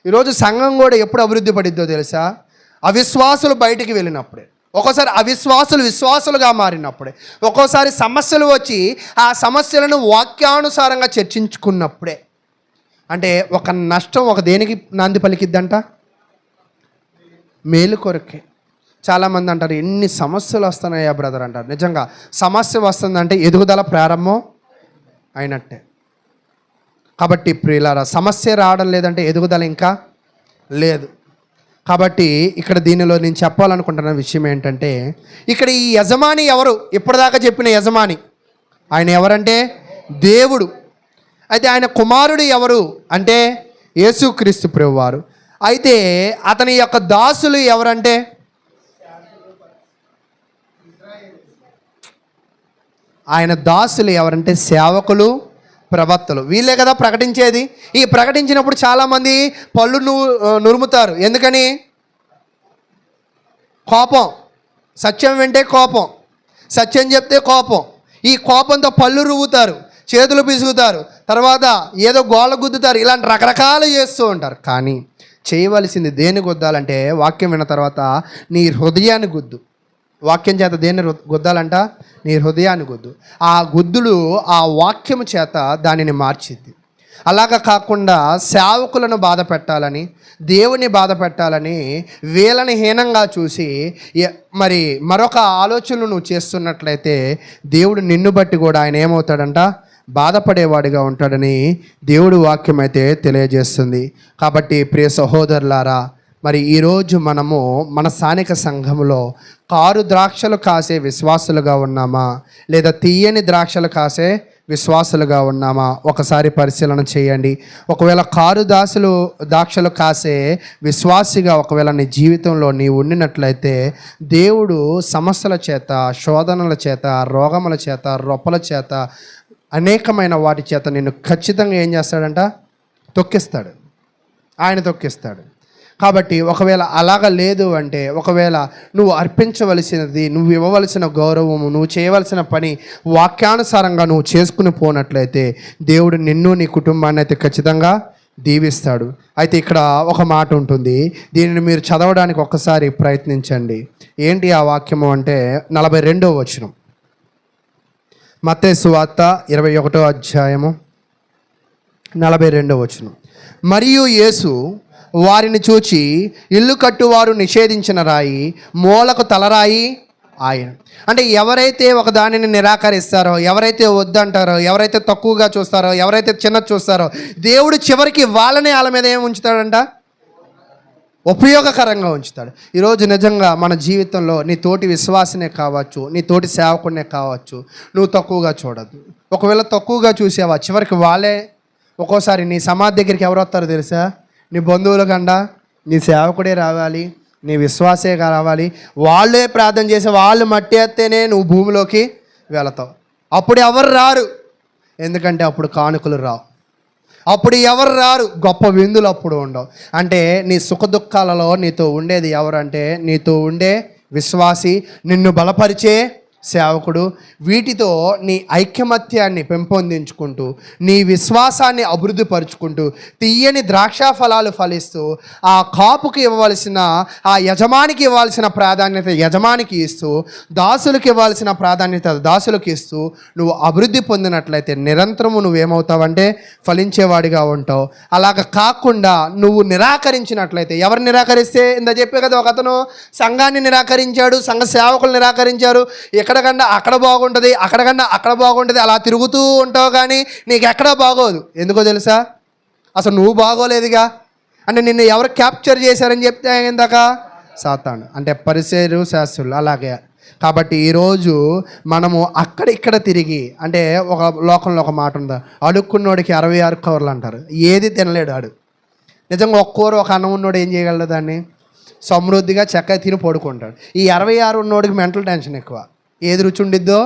ఈరోజు సంఘం కూడా ఎప్పుడు అభివృద్ధి పడిద్దో తెలుసా? అవిశ్వాసులు బయటికి వెళ్ళినప్పుడే, ఒక్కోసారి అవిశ్వాసులు విశ్వాసులుగా మారినప్పుడే, ఒక్కోసారి సమస్యలు వచ్చి ఆ సమస్యలను వాక్యానుసారంగా చర్చించుకున్నప్పుడే. అంటే ఒక నష్టం ఒక దేనికి నాంది పలికిద్దంట? మేలు కొరకే. చాలామంది అంటారు ఎన్ని సమస్యలు వస్తున్నాయా బ్రదర్ అంటారు. నిజంగా సమస్య వస్తుందంటే ఎదుగుదల ప్రారంభం అయినట్టే. కాబట్టి ప్రియులారా, సమస్య రావడం లేదంటే ఎదుగుదల ఇంకా లేదు. కాబట్టి ఇక్కడ దీనిలో నేను చెప్పాలనుకుంటున్న విషయం ఏంటంటే, ఇక్కడ ఈ యజమాని ఎవరు? ఇప్పటిదాకా చెప్పిన యజమాని ఆయన ఎవరంటే దేవుడు. అయితే ఆయన కుమారుడు ఎవరు అంటే యేసుక్రీస్తు ప్రభువారు. అయితే అతని యొక్క దాసులు ఎవరంటే ఆయన దాసులు ఎవరంటే సేవకులు, ప్రవక్తలు. వీళ్ళే కదా ప్రకటించేది. ఈ ప్రకటించినప్పుడు చాలామంది పళ్ళు నురుముతారు. ఎందుకని? కోపం. సత్యం వింటే కోపం, సత్యం చెప్తే కోపం. ఈ కోపంతో పళ్ళు రువ్వుతారు, చేతులు పిసుగుతారు, తర్వాత ఏదో గోళ్ళ గుద్దుతారు, ఇలాంటి రకరకాలు చేస్తూ ఉంటారు. కానీ చేయవలసింది దేన్ని గుద్దాలంటే, వాక్యం విన్న తర్వాత నీ హృదయాన్ని గుద్దు. వాక్యం చేత దేన్ని గుద్దాలంట? నీ హృదయాన్ని గుద్దు. ఆ గుద్దులు ఆ వాక్యము చేత దానిని మార్చిద్ది. అలాగా కాకుండా సేవకులను బాధ పెట్టాలని, దేవుని బాధ పెట్టాలని వీళ్ళని హీనంగా చూసి మరి మరొక ఆలోచనలు నువ్వు చేస్తున్నట్లయితే దేవుడు నిన్ను బట్టి కూడా ఆయన ఏమవుతాడంట? బాధపడేవాడిగా ఉంటాడని దేవుడు వాక్యం అయితే తెలియజేస్తుంది. కాబట్టి ప్రియ సహోదరులారా, మరి ఈరోజు మనము మన స్థానిక సంఘంలో కారు ద్రాక్షలు కాసే విశ్వాసులుగా ఉన్నామా, లేదా తీయని ద్రాక్షలు కాసే విశ్వాసులుగా ఉన్నామా? ఒకసారి పరిశీలన చేయండి. ఒకవేళ కారు ద్రాక్షలు కాసే విశ్వాసిగా ఒకవేళ నీ జీవితంలో నీవు ఉండినట్లయితే దేవుడు సమస్యల చేత, శోధనల చేత, రోగముల చేత, రొప్పల చేత, అనేకమైన వాటి చేత నిన్ను ఖచ్చితంగా ఏం చేస్తాడంట? తొక్కిస్తాడు. ఆయన తొక్కిస్తాడు. కాబట్టి ఒకవేళ అలాగ లేదు అంటే, ఒకవేళ నువ్వు అర్పించవలసినది, నువ్వు ఇవ్వవలసిన గౌరవము, నువ్వు చేయవలసిన పని వాక్యానుసారంగా నువ్వు చేసుకుని పోనట్లయితే దేవుడు నిన్ను, నీ కుటుంబాన్ని అయితే ఖచ్చితంగా దీవిస్తాడు. అయితే ఇక్కడ ఒక మాట ఉంటుంది, దీనిని మీరు చదవడానికి ఒక్కసారి ప్రయత్నించండి. ఏంటి ఆ వాక్యము అంటే 42వ వచనం, మత్తయి సువార్త 21వ అధ్యాయము 42వ వచనం. మరియు యేసు వారిని చూచి, ఇల్లు కట్టువారు నిషేధించిన రాయి మూలకు తలరాయి ఆయన. అంటే ఎవరైతే ఒక దానిని నిరాకరిస్తారో, ఎవరైతే వద్దంటారో, ఎవరైతే తక్కువగా చూస్తారో, ఎవరైతే చిన్నది చూస్తారో, దేవుడు చివరికి వాళ్ళని వాళ్ళ మీద ఏమి ఉంచుతాడంట? ఉపయోగకరంగా ఉంచుతాడు. ఈరోజు నిజంగా మన జీవితంలో నీ తోటి విశ్వాసనే కావచ్చు, నీ తోటి సేవకునే కావచ్చు, నువ్వు తక్కువగా చూడద్దు. ఒకవేళ తక్కువగా చూసావా, చివరికి వాళ్ళే ఒక్కోసారి నీ సమాధి దగ్గరికి ఎవరు వస్తారో తెలుసా? నీ బంధువుల కండా, నీ సేవకుడే రావాలి, నీ విశ్వాసే రావాలి. వాళ్ళే ప్రార్థన చేసి వాళ్ళు మట్టి ఎత్తేనే నువ్వు భూమిలోకి వెళతావు. అప్పుడు ఎవరు రారు, ఎందుకంటే అప్పుడు కానుకలు రావు. అప్పుడు ఎవరు రారు, గొప్ప విందులు అప్పుడు ఉండవు. అంటే నీ సుఖదుఖాలలో నీతో ఉండేది ఎవరంటే నీతో ఉండే విశ్వాసి, నిన్ను బలపరిచే సేవకుడు. వీటితో నీ ఐకమత్యాన్ని పెంపొందించుకుంటూ నీ విశ్వాసాన్ని అభివృద్ధి పరుచుకుంటూ తీయని ద్రాక్ష ఫలాలు ఫలిస్తూ ఆ కాపుకి ఇవ్వవలసిన, ఆ యజమానికి ఇవ్వాల్సిన ప్రాధాన్యత యజమానికి ఇస్తూ, దాసులకు ఇవ్వాల్సిన ప్రాధాన్యత దాసులకు ఇస్తూ నువ్వు అభివృద్ధి పొందినట్లయితే నిరంతరము నువ్వేమవుతావంటే ఫలించేవాడిగా ఉంటావు. అలాగ కాకుండా నువ్వు నిరాకరించినట్లయితే, ఎవరు నిరాకరిస్తే, ఇంత చెప్పే కదా ఒక అతను సంఘాన్ని నిరాకరించాడు, సంఘ సేవకులు నిరాకరించారు. ఎక్కడికన్నా అక్కడ బాగుంటుంది, అక్కడికన్నా అక్కడ బాగుంటుంది, అలా తిరుగుతూ ఉంటావు కానీ నీకు ఎక్కడా బాగోదు. ఎందుకో తెలుసా? అసలు నువ్వు బాగోలేదుగా. అంటే నిన్ను ఎవరు క్యాప్చర్ చేశారని చెప్తే ఇందాక సాతాను, అంటే పరిసేరు శాస్త్రులు. అలాగే కాబట్టి ఈరోజు మనము అక్కడిక్కడ తిరిగి, అంటే ఒక లోకంలో ఒక మాట ఉందా, అడుక్కున్నోడికి 66 కూరలు అంటారు. ఏది తినలేడు ఆడు. నిజంగా ఒక కూర ఒక అన్నం ఉన్నోడు ఏం చేయగలడు? దాన్ని సమృద్ధిగా చక్కగా తిని పడుకుంటాడు. ఈ 66 ఉన్నోడికి మెంటల్ టెన్షన్ ఎక్కువ. ఏది రుచి ఉండిద్దో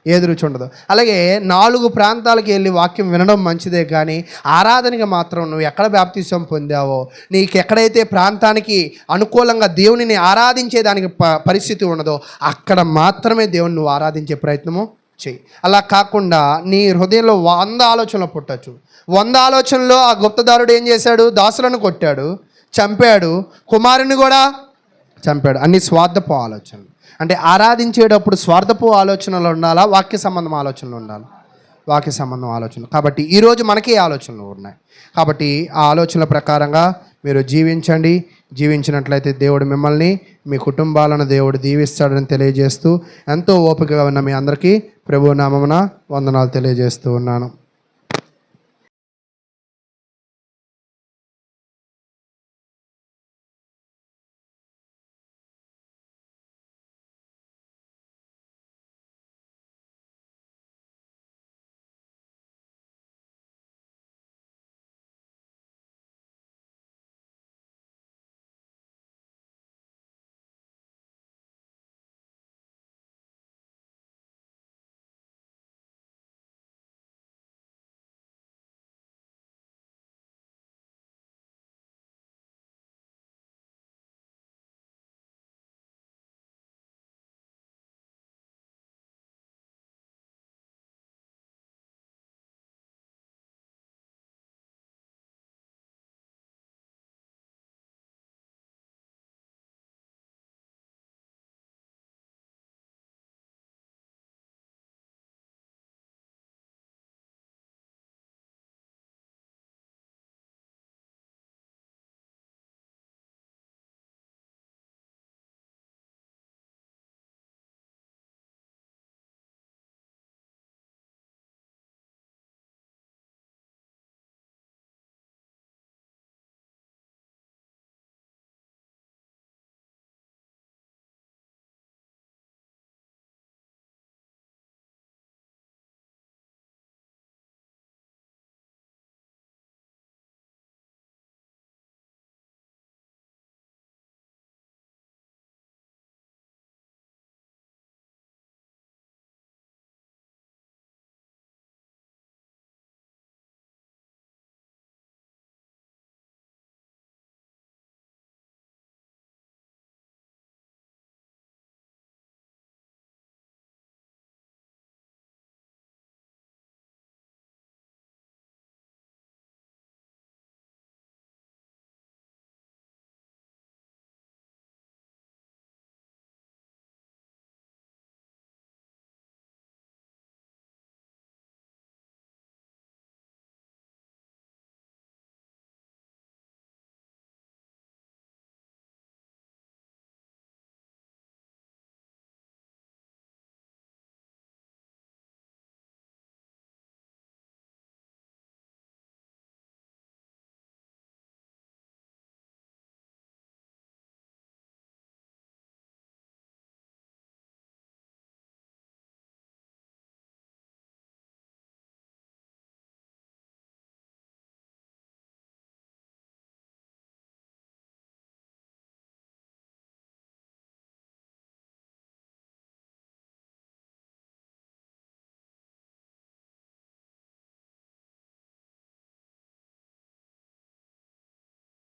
ఏది రుచి ఉండదు. అలాగే 4 ప్రాంతాలకు వెళ్ళి వాక్యం వినడం మంచిదే, కానీ ఆరాధనగా మాత్రం నువ్వు ఎక్కడ బాప్తిసం పొందావో, నీకు ఎక్కడైతే ప్రాంతానికి అనుకూలంగా దేవునిని ఆరాధించేదానికి పరిస్థితి ఉన్నదో అక్కడ మాత్రమే దేవుని నువ్వు ఆరాధించే ప్రయత్నము చెయ్యి. అలా కాకుండా నీ హృదయంలో 100 ఆలోచనలు పుట్టచ్చు. 100 ఆలోచనలో ఆ గుప్తదారుడు ఏం చేశాడు? దాసులను కొట్టాడు, చంపాడు, కుమారుని కూడా చంపాడు. అన్ని స్వార్థపు ఆలోచనలు. అంటే ఆరాధించేటప్పుడు స్వార్థపు ఆలోచనలు ఉండాలా, వాక్య సంబంధం ఆలోచనలు ఉండాలి? వాక్య సంబంధం ఆలోచనలు. కాబట్టి ఈరోజు మనకి ఆలోచనలు ఉన్నాయి. కాబట్టి ఆ ఆలోచనల ప్రకారంగా మీరు జీవించండి. జీవించినట్లయితే దేవుడు మిమ్మల్ని, మీ కుటుంబాలను దేవుడు దీవిస్తాడని తెలియజేస్తూ, ఎంతో ఓపికగా ఉన్న మీ అందరికీ ప్రభువు నామమున వందనాలు తెలియజేస్తూ ఉన్నాను.